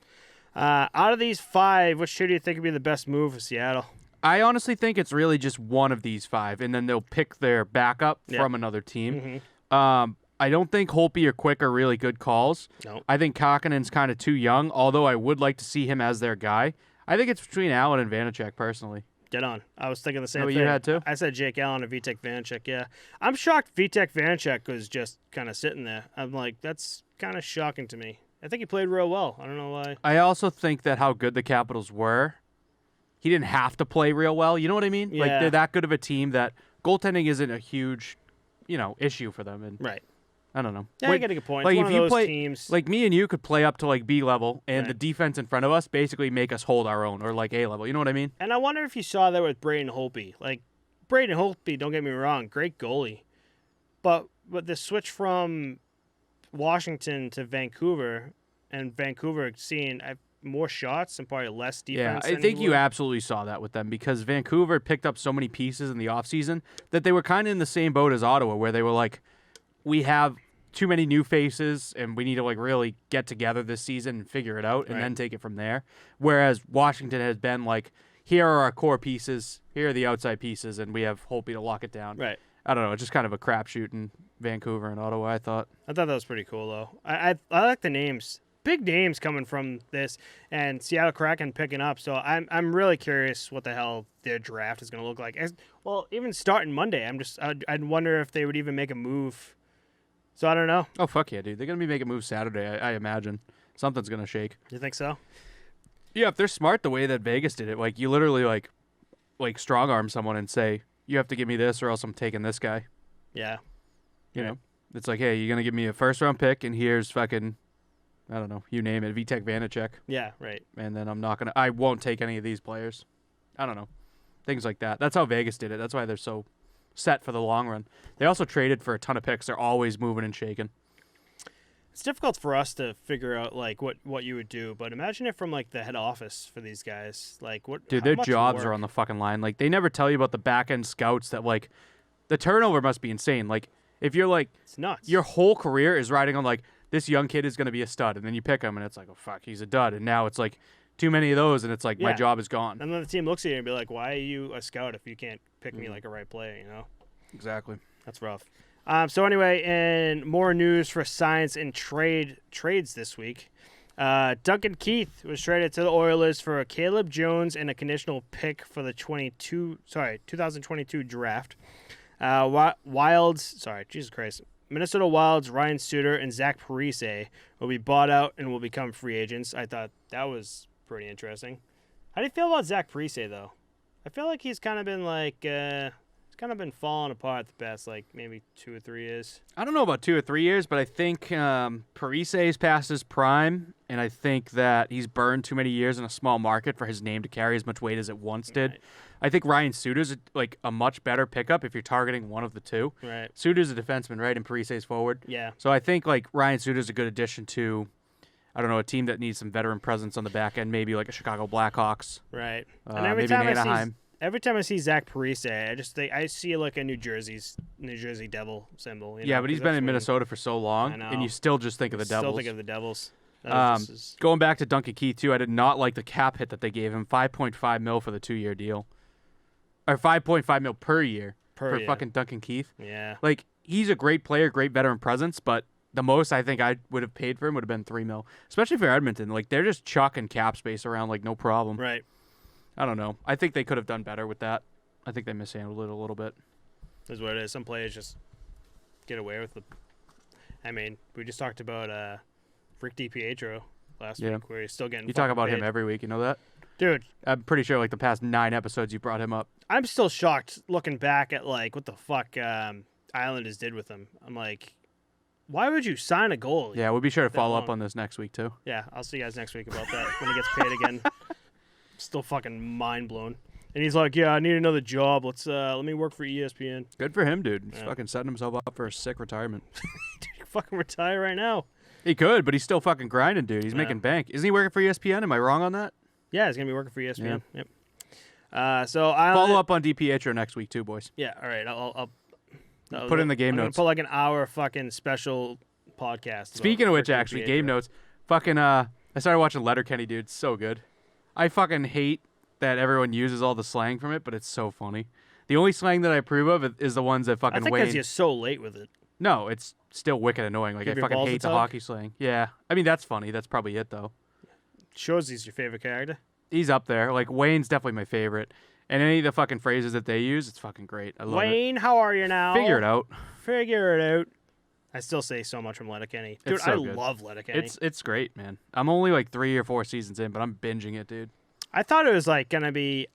Out of these 5, which two do you think would be the best move for Seattle? I honestly think it's really just one of these 5, and then they'll pick their backup from another team. Mm-hmm. I don't think Holtby or Quick are really good calls. No. I think Kakinen's kind of too young, although I would like to see him as their guy. I think it's between Allen and Vanacek, personally. Dead on. I was thinking the same Know what thing. you had too? I said Jake Allen and Vitek Vanacek, yeah. I'm shocked Vitek Vanacek was just kind of sitting there. I'm like, that's kind of shocking to me. I think he played real well. I don't know why. I also think that how good the Capitals were, he didn't have to play real well. You know what I mean? Like, Yeah. they're that good of a team that goaltending isn't a huge, issue for them. And Right. I don't know. Yeah, like, you get a good point. Like, It's if one you of those play, teams. like me and you could play up to like B level, and Right. the defense in front of us basically make us hold our own, or like A level. You know what I mean? And I wonder if you saw that with Braden Holtby. Like, Braden Holtby, don't get me wrong, great goalie. But the switch from Washington to Vancouver, and Vancouver seeing more shots and probably less defense. Yeah, I think you absolutely saw that with them because Vancouver picked up so many pieces in the offseason that they were kind of in the same boat as Ottawa, where they were like, we have too many new faces and we need to like really get together this season and figure it out and then take it from there. Whereas Washington has been like, here are our core pieces, here are the outside pieces, and we have Holtby to lock it down. Right. I don't know. It's just kind of a crapshoot in Vancouver and Ottawa, I thought. I thought that was pretty cool, though. I like the names. Big names coming from this, and Seattle Kraken picking up. So I'm really curious what the hell their draft is going to look like. Well, even starting Monday, I'd wonder if they would even make a move. So I don't know. Oh, fuck yeah, dude. They're going to be making moves Saturday, I imagine. Something's gonna shake. You think so? Yeah, if they're smart the way that Vegas did it, like you literally like strong arm someone and say, you have to give me this or else I'm taking this guy. Yeah. You know? It's like, hey, you're gonna give me a first round pick and here's fucking, I don't know, you name it, Vitek Vanacek. Yeah, right. And then I won't take any of these players. I don't know. Things like that. That's how Vegas did it. That's why they're so set for the long run. They also traded for a ton of picks. They're always moving and shaking. It's difficult for us to figure out like what you would do, but imagine it from like the head office for these guys. Like what? Dude, their jobs are on the fucking line. Like they never tell you about the back end scouts that like the turnover must be insane. Like if you're like it's nuts. Your whole career is riding on like this young kid is going to be a stud, and then you pick him and it's like, oh fuck, he's a dud, and now it's like too many of those, and it's like my job is gone. And then the team looks at you and be like, why are you a scout if you can't pick me like a right player? You know? Exactly. That's rough. So anyway, and more news for science and trades this week. Duncan Keith was traded to the Oilers for Caleb Jones and a conditional pick for the 2022 draft. Minnesota Wild's Ryan Suter and Zach Parise will be bought out and will become free agents. I thought that was pretty interesting. How do you feel about Zach Parise, though? I feel like he's kind of been like he's kind of been falling apart the past like maybe 2 or 3 years. I don't know about 2 or 3 years, but I think Parise's past his prime, and I think that he's burned too many years in a small market for his name to carry as much weight as it once did. Right. I think Ryan Suter's like a much better pickup if you're targeting one of the two. Right. Suter's a defenseman, right, and Parise's forward. Yeah. So I think like Ryan Suter's a good addition to, I don't know, a team that needs some veteran presence on the back end, maybe like a Chicago Blackhawks. Right. And and maybe an Anaheim. Every time I see Zach Parise, I see like a New Jersey Devil symbol. You know, But he's been in Minnesota for so long, and you still just think of the Devils. Still think of the Devils. Going back to Duncan Keith too, I did not like the cap hit that they gave him, $5.5 million for the 2-year deal, or $5.5 million per year for fucking Duncan Keith. Yeah, like he's a great player, great veteran presence, but the most I think I would have paid for him would have been $3 million, especially for Edmonton. Like they're just chucking cap space around like no problem. Right. I don't know. I think they could have done better with that. I think they mishandled it a little bit. That's what it is. Some players just get away with it. I mean, we just talked about Rick DiPietro last week, where he's still getting. You talk about paid. him every week. You know that, dude. I'm pretty sure like the past 9 episodes you brought him up. I'm still shocked looking back at like what the fuck Islanders did with him. I'm like, why would you sign a goalie? Yeah, we'll be sure to follow up on this next week too. Yeah, I'll see you guys next week about that when he gets paid again. Still fucking mind blown. And he's like, yeah, I need another job. Let me work for ESPN. Good for him, dude. He's fucking setting himself up for a sick retirement. Dude, he can fucking retire right now. He could, but he's still fucking grinding, dude. He's making bank. Isn't he working for ESPN? Am I wrong on that? Yeah, he's gonna be working for ESPN. Yeah. Yep. So I follow up on DiPietro next week too, boys. Yeah. All right. I'll put in the game notes. Put like an hour fucking special podcast. Speaking of which, actually, game notes. Fucking I started watching Letterkenny, dude. It's so good. I fucking hate that everyone uses all the slang from it, but it's so funny. The only slang that I approve of is the ones that fucking I think Wayne. because you're so late with it. No, it's still wicked annoying. Like I fucking hate the hockey slang. Yeah, I mean that's funny. That's probably it though. Shows he's your favorite character. He's up there. Like Wayne's definitely my favorite. And any of the fucking phrases that they use, it's fucking great. I love Wayne, how are you now? Figure it out. Figure it out. I still say so much from Letterkenny. Dude, so I good. love Letterkenny. It's great, man. I'm only like 3 or 4 seasons in, but I'm binging it, dude. I thought it was like gonna be.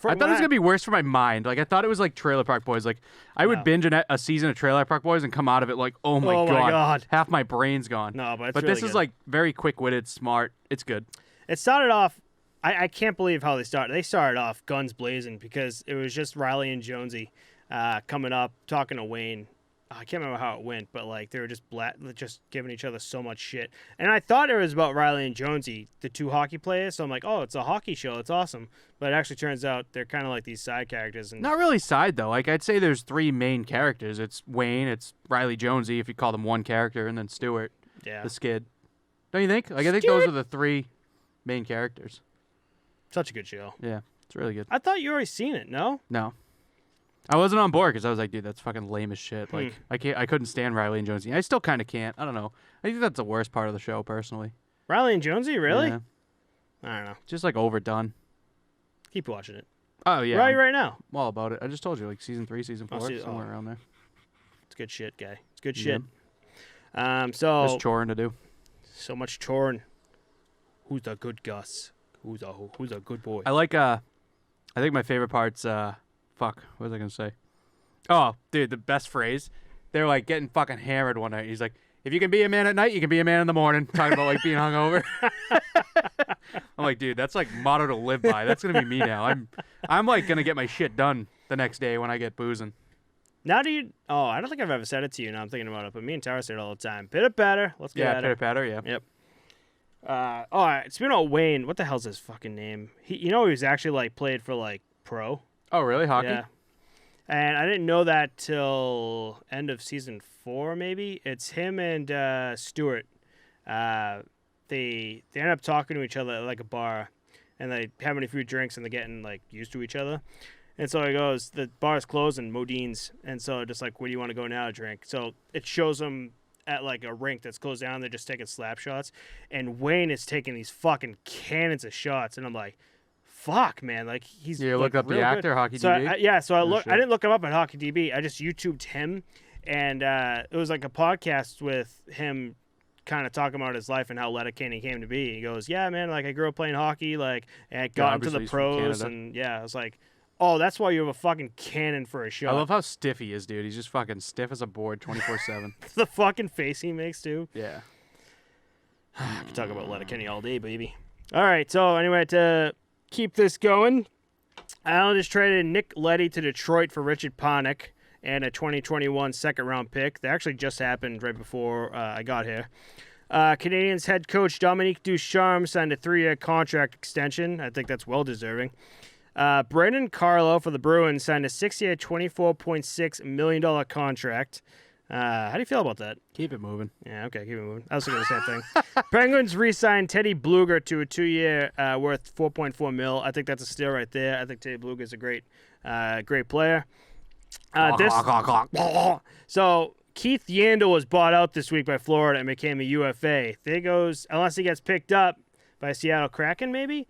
I thought it was gonna be worse for my mind. Like I thought it was like Trailer Park Boys. Like I would binge a season of Trailer Park Boys and come out of it like, oh my god, half my brain's gone. No, but really this is like very quick-witted, smart. It's good. It started off. I can't believe how they started. They started off guns blazing because it was just Riley and Jonesy coming up talking to Wayne. I can't remember how it went, but like they were just giving each other so much shit. And I thought it was about Riley and Jonesy, the 2 hockey players. So I'm like, oh, it's a hockey show. It's awesome. But it actually turns out they're kind of like these side characters. And not really side though. Like I'd say there's 3 main characters. It's Wayne, it's Riley Jonesy, if you call them one character, and then Stewart, the Skid. Don't you think? Like I think those are the 3 main characters. Such a good show. Yeah, it's really good. I thought you already seen it. No. I wasn't on board because I was like, dude, that's fucking lame as shit. Like, I couldn't stand Riley and Jonesy. I still kind of can't. I don't know. I think that's the worst part of the show, personally. Riley and Jonesy, really? Yeah. I don't know. Just like overdone. Keep watching it. Oh yeah. Right now. I'm all about it. I just told you, like season 3, season 4, somewhere around there. It's good shit, guy. It's good shit. So there's choring to do. So much torn. Who's the good Gus? Who's a good boy? I like I think my favorite part's fuck, what was I gonna say? Oh, dude, the best phrase. They're like getting fucking hammered one night. He's like, if you can be a man at night, you can be a man in the morning. Talking about like being hungover. I'm like, dude, that's like motto to live by. That's gonna be me now. I'm like gonna get my shit done the next day when I get boozing. Now do you? Oh, I don't think I've ever said it to you. Now I'm thinking about it, but me and Tara say it all the time. Pitter patter. Let's get at it. Pitter patter. Yeah. Yep. All right. Speaking of Wayne, what the hell's his fucking name? He was actually like played for like pro. Oh, really? Hockey? Yeah. And I didn't know that till end of season 4, maybe. It's him and Stewart. They end up talking to each other at like a bar, and they having a few drinks, and they're getting like used to each other. And so he goes, the bar's closing, Modine's, and so just like, where do you want to go now to drink? So it shows them at like a rink that's closed down. They're just taking slap shots, and Wayne is taking these fucking cannons of shots, and I'm like, fuck, man, like he's. You like, looked up the actor, Hockey so DB? So I didn't look him up at Hockey DB. I just YouTubed him, and it was like a podcast with him kind of talking about his life and how Letterkenny came to be. He goes, yeah, man, like I grew up playing hockey, like, and I got into the pros, and yeah, I was like, oh, that's why you have a fucking cannon for a shot. I love how stiff he is, dude. He's just fucking stiff as a board 24/7. The fucking face he makes, too. Yeah. I can talk about Letterkenny all day, baby. All right, so anyway, to keep this going, Islanders traded Nick Leddy to Detroit for Richard Panik and a 2021 second-round pick. That actually just happened right before I got here. Canadiens head coach Dominique Ducharme signed a 3-year contract extension. I think that's well-deserving. Brandon Carlo for the Bruins signed a 6-year, $24.6 million contract. How do you feel about that? Keep it moving. Yeah, okay, keep it moving. I was thinking the same thing. Penguins re-signed Teddy Bluger to a 2-year worth $4.4 million. I think that's a steal right there. I think Teddy Bluger is a great player. So Keith Yandel was bought out this week by Florida and became a UFA. There goes, unless he gets picked up by Seattle Kraken, maybe.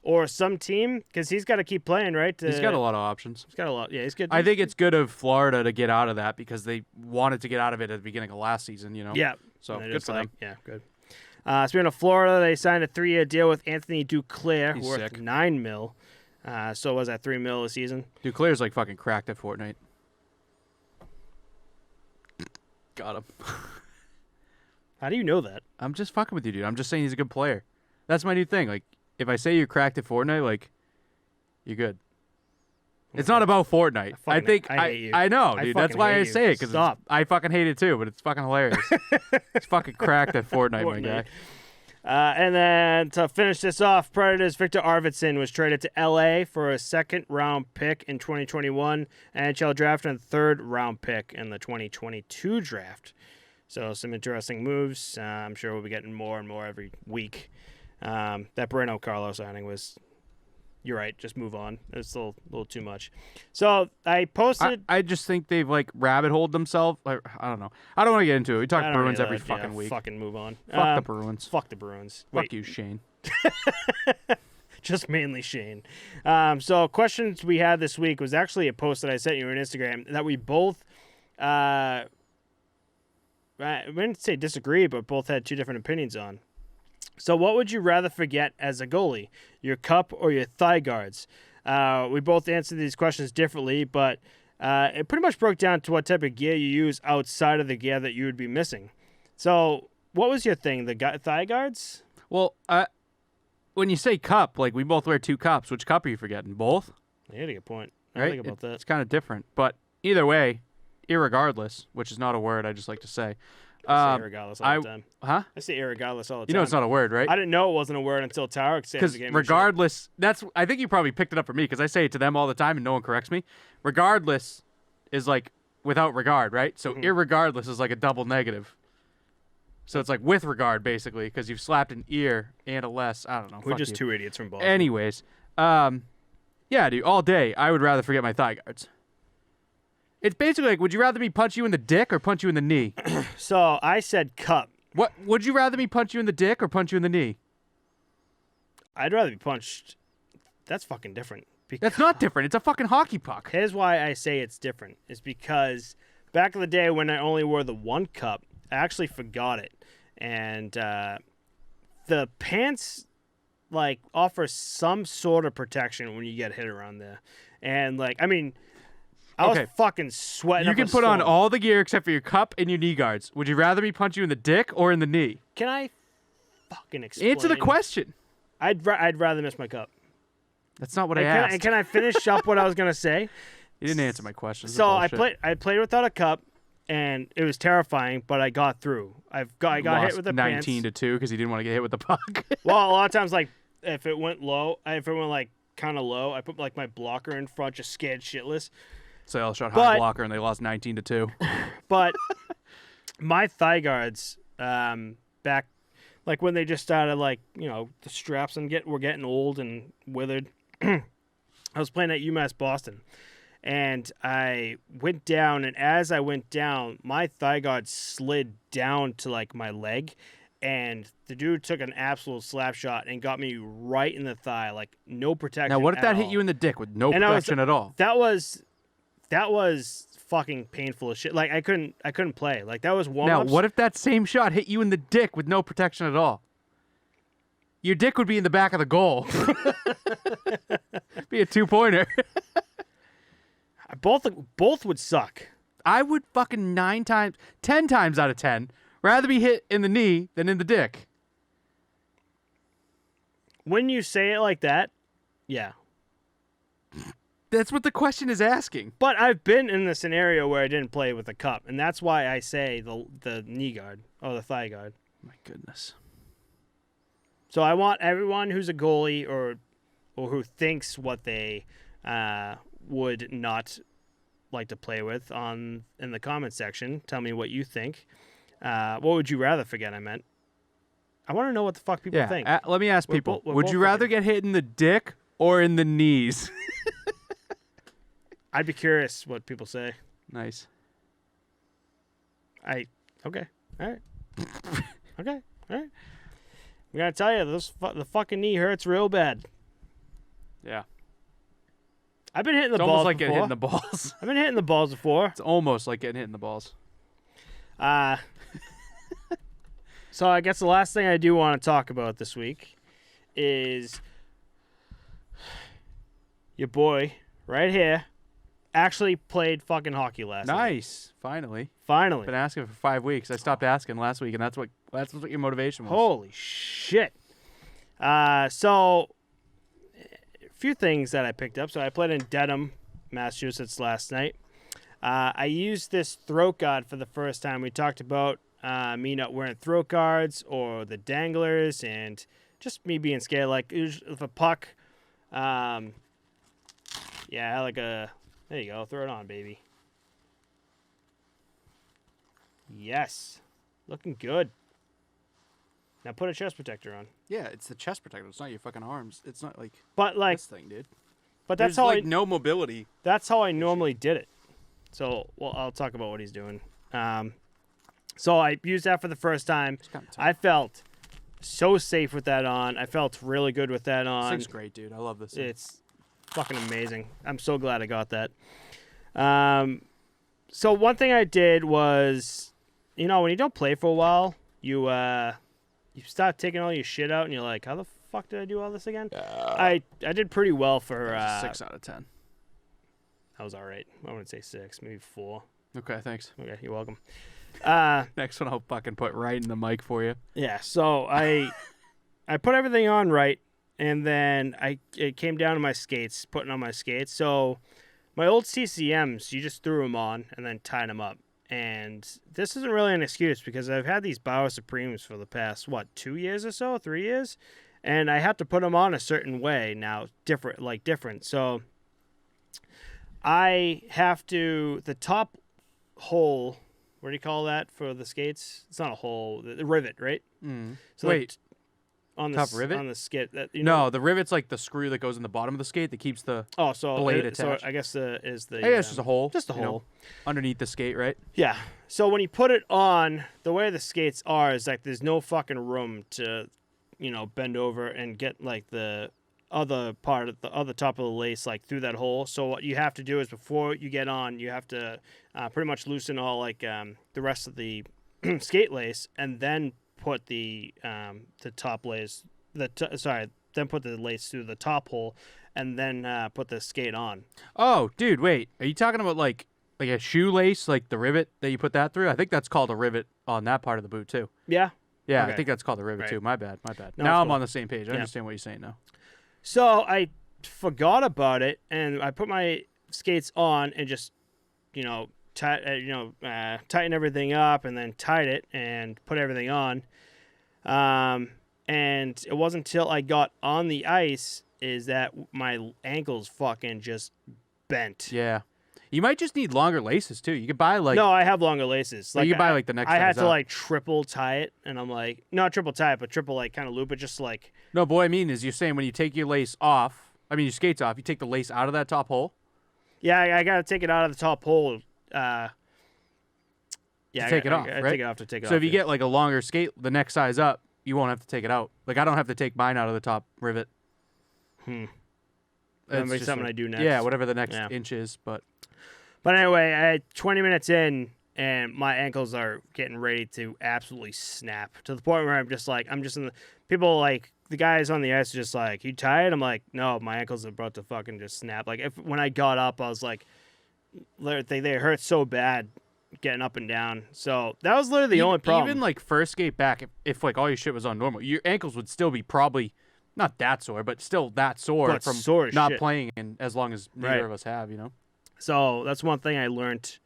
Or some team, because he's got to keep playing, right? He's got a lot of options. He's got a lot. Yeah, he's good. I think it's good of Florida to get out of that because they wanted to get out of it at the beginning of last season, you know? Yeah. So good for them. Yeah, good. Speaking of Florida, they signed a 3-year deal with Anthony Duclair, worth sick. $9 million. So was that $3 million a season? Duclair's like fucking cracked at Fortnite. Got him. How do you know that? I'm just fucking with you, dude. I'm just saying he's a good player. That's my new thing. Like, if I say you're cracked at Fortnite, like, you're good. It's not about Fortnite. I hate you. I know, dude. That's why I say it, because I fucking hate it too, but it's fucking hilarious. It's fucking cracked at Fortnite, my guy. And then to finish this off, Predators' Victor Arvidsson was traded to L.A. for a second-round pick in 2021, NHL draft, and a third-round pick in the 2022 draft. So some interesting moves. I'm sure we'll be getting more and more every week. That Breno Carlo signing was, you're right, just move on. It's a little too much. So I posted. I just think they've like rabbit holed themselves. Like, I don't know. I don't want to get into it. We talk Bruins every fucking week. Fucking move on. Fuck the Bruins. Fuck the Bruins. Fuck you, Shane. Just mainly Shane. So questions we had this week was actually a post that I sent you on Instagram that we both, I wouldn't say disagree, but both had two different opinions on. So what would you rather forget as a goalie, your cup or your thigh guards? We both answered these questions differently, but it pretty much broke down to what type of gear you use outside of the gear that you would be missing. So what was your thing, the thigh guards? Well, when you say cup, like we both wear 2 cups. Which cup are you forgetting? Both? Yeah, that's a good point. I Right? think about that. It's kind of different. But either way, irregardless, which is not a word I just like to say. I say irregardless all the time. Huh? I say irregardless all the time. You know it's not a word, right? I didn't know it wasn't a word until Tarek said it. Because regardless, I think you probably picked it up from me because I say it to them all the time and no one corrects me. Regardless is like without regard, right? So irregardless is like a double negative. So it's like with regard, basically, because you've slapped an ear and a less. I don't know. We're just 2 idiots from Boston. Anyways, yeah, dude, all day I would rather forget my thigh guards. It's basically like, would you rather me punch you in the dick or punch you in the knee? So I said cup. What would you rather me punch you in the dick or punch you in the knee? I'd rather be punched. That's fucking different. That's not different. It's a fucking hockey puck. Here's why I say it's different. Is because back in the day when I only wore the 1 cup, I actually forgot it. and the pants like offer some sort of protection when you get hit around there. And like, I mean, I was fucking sweating. You up can a put on storm. all the gear except for your cup and your knee guards. Would you rather me punch you in the dick or in the knee? Can I fucking explain? Answer the question. I'd rather miss my cup. That's not what I asked. Can I finish up what I was gonna say? You didn't answer my question. So I played without a cup, and it was terrifying, but I got through. I got hit with the 19 pants. to 2 because he didn't want to get hit with the puck. Well, a lot of times, like if it went like kind of low, I put like my blocker in front, just scared shitless. So I shot high blocker and they lost 19 to 2. But my thigh guards, back like when they just started, like, you know, the straps were getting old and withered. I was playing at UMass Boston, and I went down, and as I went down, my thigh guard slid down to like my leg, and the dude took an absolute slap shot and got me right in the thigh, like no protection. Now, what if that hit all. you in the dick with no protection at all? That was fucking painful as shit. Like I couldn't play. Like that was warm-ups. Now, what if that same shot hit you in the dick with no protection at all? Your dick would be in the back of the goal. Be a 2-pointer. Both would suck. I would fucking 10 times out of 10 rather be hit in the knee than in the dick. When you say it like that, yeah. That's what the question is asking. But I've been in the scenario where I didn't play with a cup, and that's why I say the knee guard or the thigh guard. My goodness. So I want everyone who's a goalie or who thinks what they would not like to play with in the comment section. Tell me what you think. What would you rather? Forget I meant. I want to know what the fuck people think. Let me ask people. we're Would both you rather thinking. get hit in the dick or in the knees? I'd be curious what people say. Nice. Okay. All right. Okay. All right. I'm gonna tell you, the fucking knee hurts real bad. Yeah. I've been hitting the It's balls almost like before. getting hit in the balls. I've been hitting the balls before. It's almost like getting hit in the balls. So I guess the last thing I do want to talk about this week is your boy right here actually played fucking hockey last night. Nice. Finally. Finally. Been asking for 5 weeks. I stopped asking last week, and that's what your motivation was. Holy shit. So a few things that I picked up. So I played in Dedham, Massachusetts last night. I used this throat guard for the first time. We talked about me not wearing throat guards or the danglers and just me being scared. Like if a puck, there you go. Throw it on, baby. Yes. Looking good. Now put a chest protector on. Yeah, it's the chest protector. It's not your fucking arms. It's not like But like this thing, dude. but that's There's how like no mobility. that's how I normally did it. So, well, I'll talk about what he's doing. So I used that for the first time. I felt so safe with that on. I felt really good with that on. This thing's great, dude. I love this thing. It's fucking amazing. I'm so glad I got that. So one thing I did was, when you don't play for a while, you start taking all your shit out, and you're like, how the fuck did I do all this again? I did pretty well for 6 out of 10. I was all right. I wouldn't say 6, maybe 4. Okay, thanks. Okay, you're welcome. Next one I'll fucking put right in the mic for you. Yeah, so I put everything on right, and then it came down to my skates, putting on my skates. So my old CCMs, you just threw them on and then tied them up. And this isn't really an excuse because I've had these Bauer Supremes for the past, 2 years or so, 3 years? And I have to put them on a certain way now, different. So I have to, the top hole, what do you call that for the skates? It's not a hole, the rivet, right? Mm. So Wait, on the top rivet? on the skate. No, the rivet's like the screw that goes in the bottom of the skate that keeps the blade attached. So I guess is the it's just a hole. just a hole underneath the skate, right? Yeah. So when you put it on, the way the skates are is like there's no fucking room to, bend over and get like the other part of the other top of the lace like through that hole. So what you have to do is before you get on, you have to pretty much loosen all the rest of the skate lace and then put the top lace then put the lace through the top hole, and then put the skate on. Oh, dude, wait. Are you talking about like a shoelace, like the rivet that you put that through? I think that's called a rivet on that part of the boot too. Yeah. Yeah, Okay. I think that's called a rivet Right. too. My bad. No, Now it's I'm cool. on the same page. I understand what you're saying now. So I forgot about it, and I put my skates on and just, tighten everything up, and then tied it and put everything on. And it wasn't until I got on the ice is that my ankles fucking just bent. Yeah. You might just need longer laces too. You could buy like No, I have longer laces. you could buy like the next I had size to up. like triple tie it, and I'm like, not triple tie it, but triple like kind of loop it, just like. No, but what I mean is you're saying when you take your lace off, your skates off, you take the lace out of that top hole. Yeah, I gotta take it out of the top hole. Yeah, take it off, I right? take it off to take it off. So if you get like a longer skate, the next size up, you won't have to take it out. Like I don't have to take mine out of the top rivet. That'll It's be just something like- I do next. Yeah, whatever the next Yeah. inch is, but Anyway, I had 20 minutes in, and my ankles are getting ready to absolutely snap to the point where I'm just in the people like the guys on the ice are just like, you tired? I'm like, no, my ankles are about to fucking just snap. Like when I got up, I was like, they hurt so bad getting up and down. So that was literally the only problem. Even like first skate back, if like all your shit was on normal, your ankles would still be probably not that sore, but still that sore But from sore as not shit. playing in as long as neither Right. of us have, you know. So that's one thing I learned,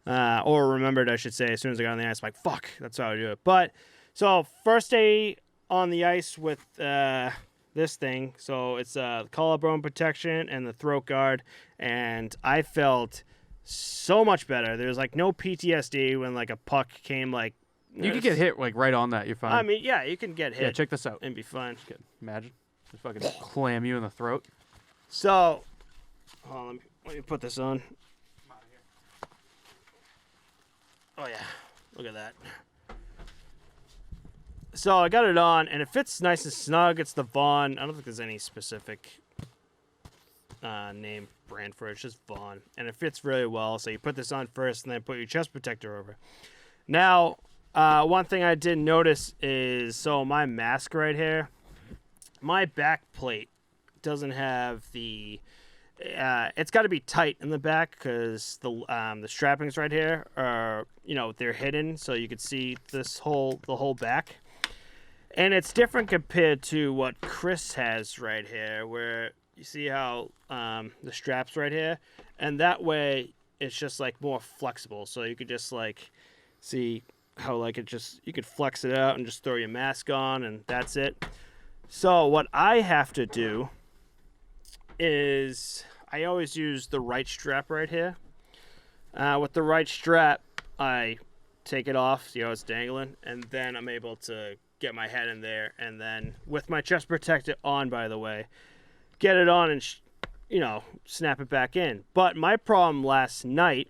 or remembered, I should say, as soon as I got on the ice. I'm like, fuck, that's how I do it. But so first day on the ice with this thing. So it's collarbone protection and the throat guard, and I felt so much better. There's like no PTSD when like a puck came like. You could get hit like right on that. You're fine. I mean, yeah, you can get hit. Yeah, check this out. and be fine. Imagine just fucking clam you in the throat. So, hold on, let me put this on. Oh yeah, look at that. So I got it on, and it fits nice and snug. It's the Vaughn. I don't think there's any specific name brand for it. It's just Vaughn, and it fits really well. So you put this on first, and then put your chest protector over. Now, one thing I did notice is, so my mask right here, my back plate doesn't have the. It's got to be tight in the back because the strappings right here are, they're hidden, so you could see the whole back. And it's different compared to what Chris has right here, where you see how the straps right here, and that way it's just like more flexible. So you could just like see how like you could flex it out and just throw your mask on, and that's it. So what I have to do is I always use the right strap right here. With the right strap, I take it off, see how it's dangling, and then I'm able to get my head in there, and then with my chest protector on, by the way, get it on and snap it back in. But my problem last night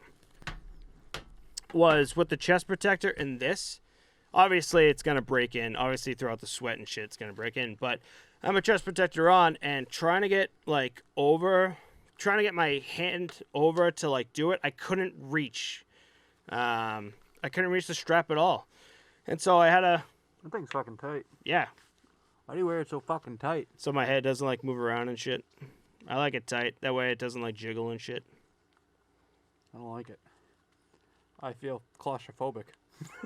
was with the chest protector and this. Obviously, it's gonna break in. Obviously, throughout the sweat and shit, it's gonna break in. But I'm a chest protector on, and trying to get my hand over to like do it, I couldn't reach. I couldn't reach the strap at all, and so I had to. That thing's fucking tight. Yeah. Why do you wear it so fucking tight? So my head doesn't like move around and shit. I like it tight. That way it doesn't like jiggle and shit. I don't like it. I feel claustrophobic.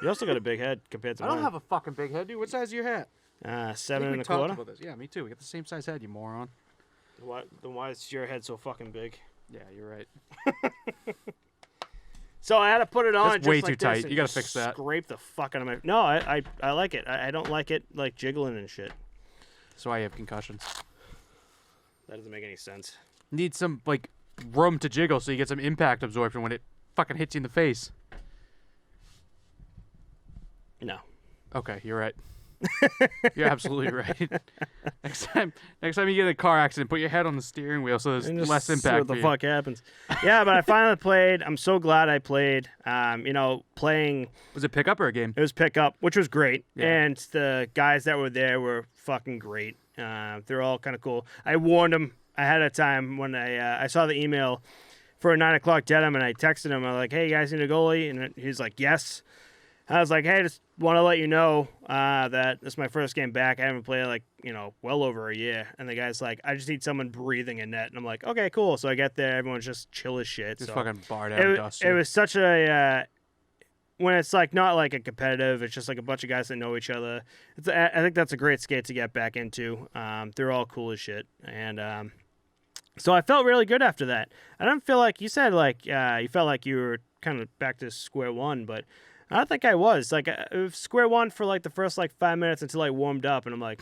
You also got a big head compared to I mine. don't have a fucking big head, dude. What size is your hat? 7 we and a talked quarter. about this. Yeah, me too. We got the same size head, you moron. Then why is your head so fucking big? Yeah, you're right. So I had to put it on. That's just way like too this tight. and You gotta just fix that. Scrape the fuck out of my. No, I like it. I don't like it like jiggling and shit. That's why you have concussions. That doesn't make any sense. Need some like room to jiggle so you get some impact absorption when it fucking hits you in the face. No. Okay, you're right. You're absolutely right. Next time you get in a car accident, put your head on the steering wheel so there's And just less see impact. what the for you. fuck happens. Yeah, but I finally played. I'm so glad I played. Playing. Was it pickup or a game? It was pickup, which was great, Yeah. and the guys that were there were fucking great. They're all kind of cool. I warned them ahead of time when I saw the email for a 9 o'clock deadline, and I texted him. I'm like, "Hey, you guys need a goalie?" And he's like, "Yes." I was like, hey, just want to let you know that this is my first game back. I haven't played like, well over a year. And the guy's like, I just need someone breathing in net. And I'm like, okay, cool. So I get there. Everyone's just chill as shit. Just so fucking bar down dusty. it was such a, when it's like not like a competitive, it's just like a bunch of guys that know each other. I think that's a great skate to get back into. They're all cool as shit. And so I felt really good after that. I don't feel like, you said like you felt like you were kind of back to square one, but I don't think I was. Like, it was square one for, like, the first, 5 minutes until I warmed up, and I'm like,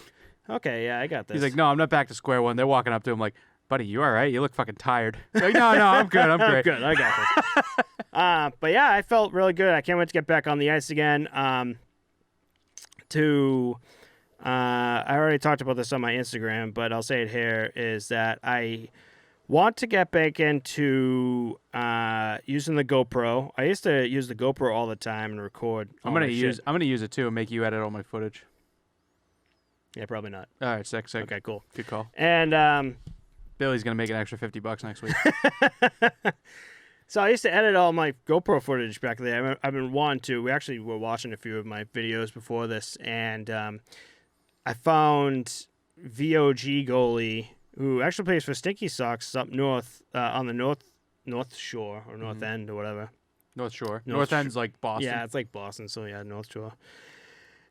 okay, yeah, I got this. He's like, no, I'm not back to square one. They're walking up to him like, buddy, you all right? You look fucking tired. Like, no, I'm good. I'm great. I'm good. I got this. But, yeah, I felt really good. I can't wait to get back on the ice again. I already talked about this on my Instagram, but I'll say it here, is that I want to get back into using the GoPro. I used to use the GoPro all the time and record. I'm gonna use it too and make you edit all my footage. Yeah, probably not. All right, sick. Okay, cool. Good call. And Billy's gonna make an extra $50 next week. so I used to edit all my GoPro footage back there. I've been wanting to. We actually were watching a few of my videos before this, and I found VOG goalie, who actually plays for Stinky Sox up north, on the North Shore or North End or whatever. North Shore. North End's like Boston. Yeah, it's like Boston, so yeah, North Shore.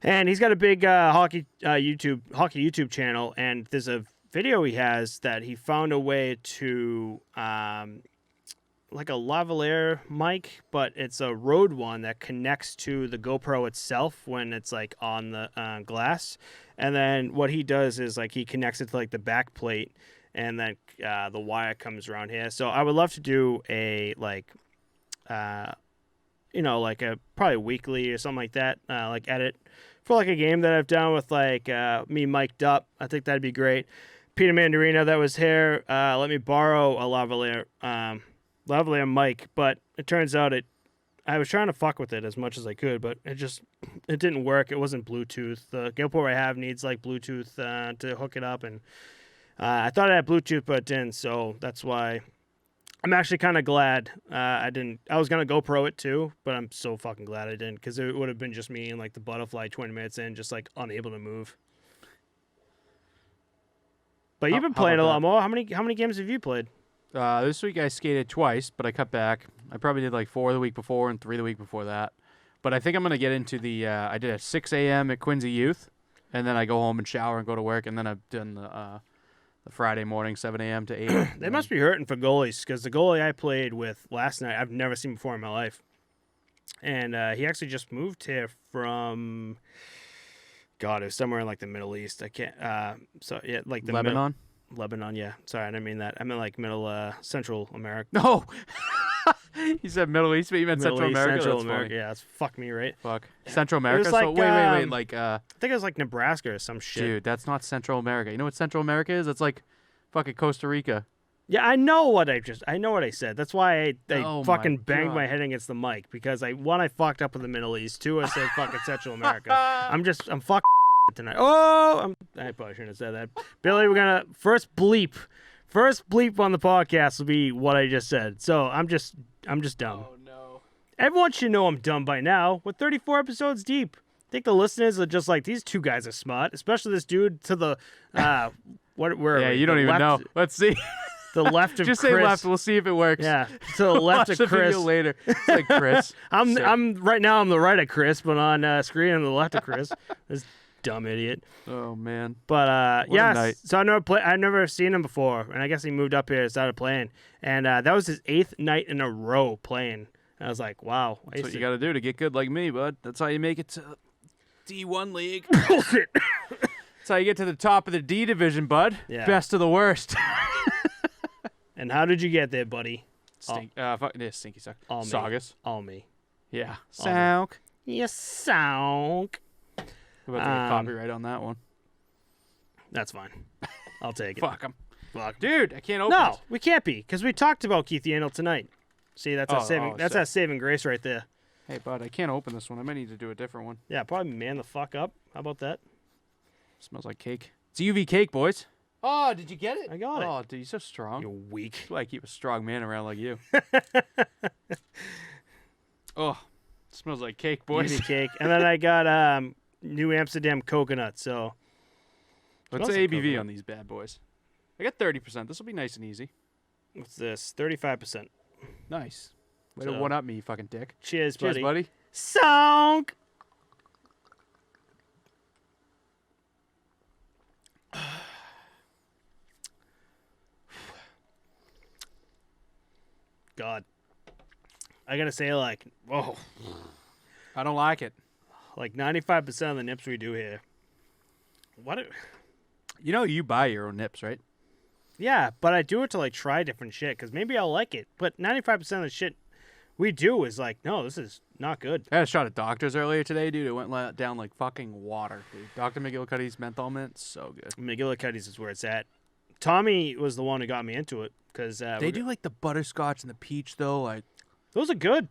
And he's got a big hockey YouTube channel, and there's a video he has that he found a way to like a lavalier mic, but it's a Rode one that connects to the GoPro itself when it's like on the glass. And then what he does is like he connects it to like the back plate, and then the wire comes around here. So I would love to do a like a probably weekly or something like that, like edit for like a game that I've done with like me mic'd up. I think that'd be great. Peter Mandarino that was here let me borrow a lavalier mic, but it turns out I was trying to fuck with it as much as I could, but it didn't work. It wasn't Bluetooth. The GoPro I have needs like Bluetooth to hook it up, and I thought I had Bluetooth, but it didn't. So that's why I'm actually kind of glad I didn't. I was gonna GoPro it too, but I'm so fucking glad I didn't, because it would have been just me and like the butterfly 20 minutes in, just like unable to move. But you've been playing a lot more. How many games have you played? This week I skated twice, but I cut back. I probably did like 4 the week before and 3 the week before that. But I think I'm going to get into the I did at 6 a.m. at Quincy Youth, and then I go home and shower and go to work, and then I've done the Friday morning, 7 a.m. to 8. They must be hurting for goalies, because the goalie I played with last night, I've never seen before in my life. And he actually just moved here from, God, it was somewhere in like the Middle East. I can't, like the Lebanon? Lebanon, yeah. Sorry, I didn't mean that. I meant like Central America. No! You said Middle East, but you meant Central America? Central That's America, funny. yeah. That's fuck me, right? Fuck. Central America? like, So wait. Like, I think it was like Nebraska or some shit. Dude, that's not Central America. You know what Central America is? It's like fucking Costa Rica. Yeah, I know what I said. That's why I fucking banged God. my head against the mic, because I fucked up with the Middle East. 2, I said fucking Central America. I'm fucking tonight. I probably shouldn't have said that. Billy, we're gonna first bleep on the podcast will be what I just said. So I'm just dumb. Oh no. Everyone should know I'm dumb by now. We're 34 episodes deep. I think the listeners are just like, these two guys are smart, especially this dude to the where Yeah, you don't even know. Let's see. The left of Just Chris. say left. We'll see if it works. Yeah, to the left Watch of the Chris. video later. It's like Chris. I'm right now. I'm the right of Chris, but on screen I'm the left of Chris. This dumb idiot. Oh man. But What a night. so I've never seen him before, and I guess he moved up here and started playing, and that was his 8th night in a row playing. And I was like, wow. That's what you got to do to get good like me, bud. That's how you make it to D1 league. Bullshit. That's how you get to the top of the D division, bud. Yeah. Best of the worst. And how did you get there, buddy? Stinky suck. All me. Saugus. All me. Yeah. All me. Souk. Yes, sound. We're about to get copyright on that one. That's fine. I'll take it. Fuck him. Fuck. Dude, I can't open No, it. we can't be, because we talked about Keith Yandel tonight. See, that's our saving grace right there. Hey, bud, I can't open this one. I might need to do a different one. Yeah, probably man the fuck up. How about that? Smells like cake. It's UV cake, boys. Oh, did you get it? I got it. Oh, dude, you're so strong. You're weak. That's why I keep a strong man around like you. Oh, Smells like cake, boys. UV cake. And then I got New Amsterdam coconut. So What's the smells like ABV coconut. on these bad boys? I got 30%. This will be nice and easy. What's this? 35%. Nice. Way to So- one up me, you fucking dick. Cheers, Cheers, buddy. buddy. Song. God. I gotta say, like, whoa. I don't like it. Like 95% of the nips we do here. What? You know you buy your own nips, right? Yeah, but I do it to like try different shit because maybe I'll like it. But 95% of the shit we do is like, no, this is not good. I had a shot at Doctor's earlier today, dude. It went down like fucking water, dude. Dr. McGillicuddy's menthol mint, so good. McGillicuddy's is where it's at. Tommy was the one who got me into it because They do like the butterscotch and the peach, though. Like, those are good.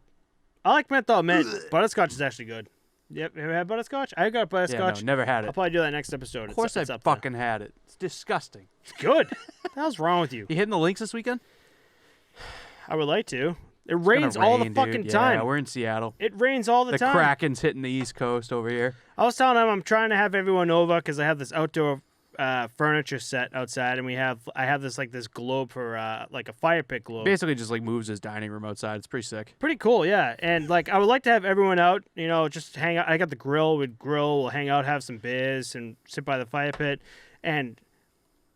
I like menthol mint. Butterscotch is actually good. Yep, have you had butterscotch? I got yeah, butterscotch. no, never had I'll it. probably do that next episode. Of course, I it's up there. fucking had it. It's disgusting. It's good. What the hell's wrong with you? You hitting the links this weekend? I would like to. It It's rains gonna all the rain, fucking dude. time. Yeah, we're in Seattle. It rains all the time. Kraken's hitting the East Coast over here. I was telling him I'm trying to have everyone over because I have this outdoor furniture set outside, and I have this globe for like a fire pit globe. Basically, just like moves his dining room outside. It's pretty sick. Pretty cool, yeah. And like I would like to have everyone out, just hang out. I got the grill. We'd grill. We'll hang out, have some beers, and sit by the fire pit. And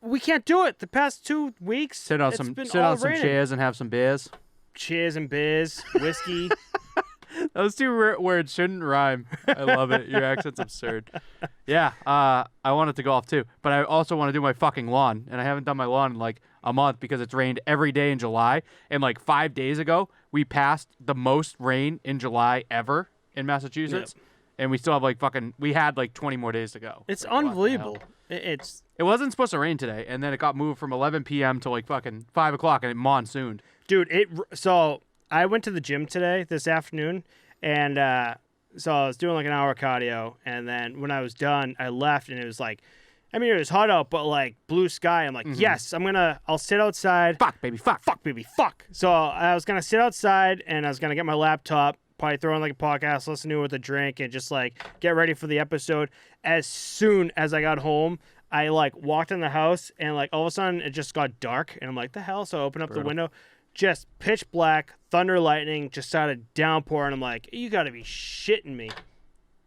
we can't do it. The past 2 weeks, Sit on it's some been sit all on some raining. chairs and have some beers. Cheers and beers, whiskey. Those two words shouldn't rhyme. I love it. Your accent's absurd. Yeah, I wanted to golf too, but I also want to do my fucking lawn, and I haven't done my lawn in like a month because it's rained every day in July. And like 5 days ago, we passed the most rain in July ever in Massachusetts, and we still have we had like 20 more days to go. It's Like, what the unbelievable. hell? It's It wasn't supposed to rain today, and then it got moved from 11 p.m. to like fucking 5 o'clock, and it monsooned. dude. So I went to the gym this afternoon, and so I was doing like an hour of cardio, and then when I was done, I left, and it was like, it was hot out, but like blue sky. I'm like, yes, I'll sit outside. Fuck, baby, fuck. Fuck, baby, fuck. So I was gonna sit outside, and I was gonna get my laptop, probably throw on like a podcast, listen to it with a drink, and just like get ready for the episode. As soon as I got home, I like walked in the house, and like all of a sudden it just got dark, and I'm like, the hell? So I opened up the window, just pitch black, thunder, lightning, just started downpouring. I'm like, you gotta be shitting me.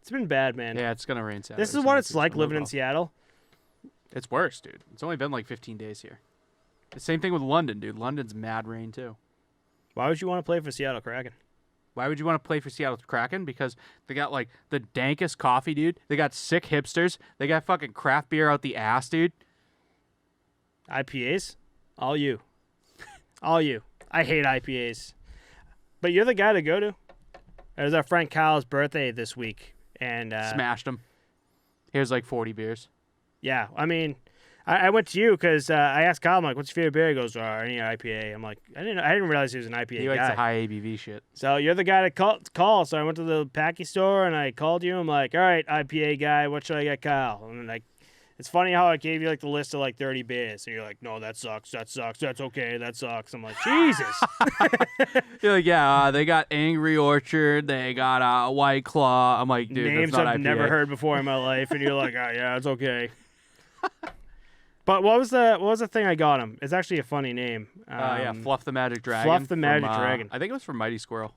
It's been bad, man. Yeah, it's gonna rain Saturday. This is so what it's it's like gonna living in move off. Seattle. It's worse, dude. It's only been like 15 days here. The same thing with London, dude. London's mad rain too. Why would you want to play for Seattle Kraken? Why would you want to play for Seattle Kraken? Because they got like the dankest coffee, dude. They got sick hipsters. They got fucking craft beer out the ass, dude. IPAs? All you. All you. I hate IPAs. But you're the guy to go to. It was our friend Kyle's birthday this week. And Smashed them. Here's like 40 beers. yeah, I went to you because I asked Kyle, I'm like, what's your favorite beer? He goes, any IPA. I'm like, I didn't realize he was an IPA He likes guy. the high ABV shit. So you're the guy to call. So I went to the Packy store and I called you. I'm like, all right, IPA guy, what should I get Kyle? And like, it's funny how I gave you like the list of like 30 beers. And you're like, no, that sucks. That sucks. That's okay. That sucks. I'm like, Jesus. You're like, yeah, they got Angry Orchard. They got White Claw. I'm like, dude, Names that's not I've IPA. never heard before in my life. And you're like, oh, yeah, it's okay. But what was the thing I got him? It's actually a funny name. Yeah, Fluff the Magic Dragon. Fluff the Magic from, Dragon. I think it was from Mighty Squirrel.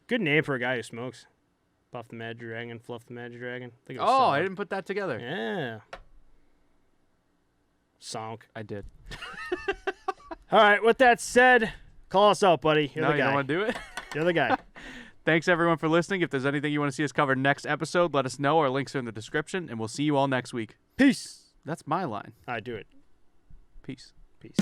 Good name for a guy who smokes. Puff the Magic Dragon, Fluff the Magic Dragon. I think it was Oh, solid. I didn't put that together. Yeah. Sonk. I did. All right, with that said, call us out, buddy. You're No, the you don't guy. want to do it? You're the guy. Thanks, everyone, for listening. If there's anything you want to see us cover next episode, let us know. Our links are in the description, and we'll see you all next week. Peace. That's my line. All right, do it. Peace. Peace.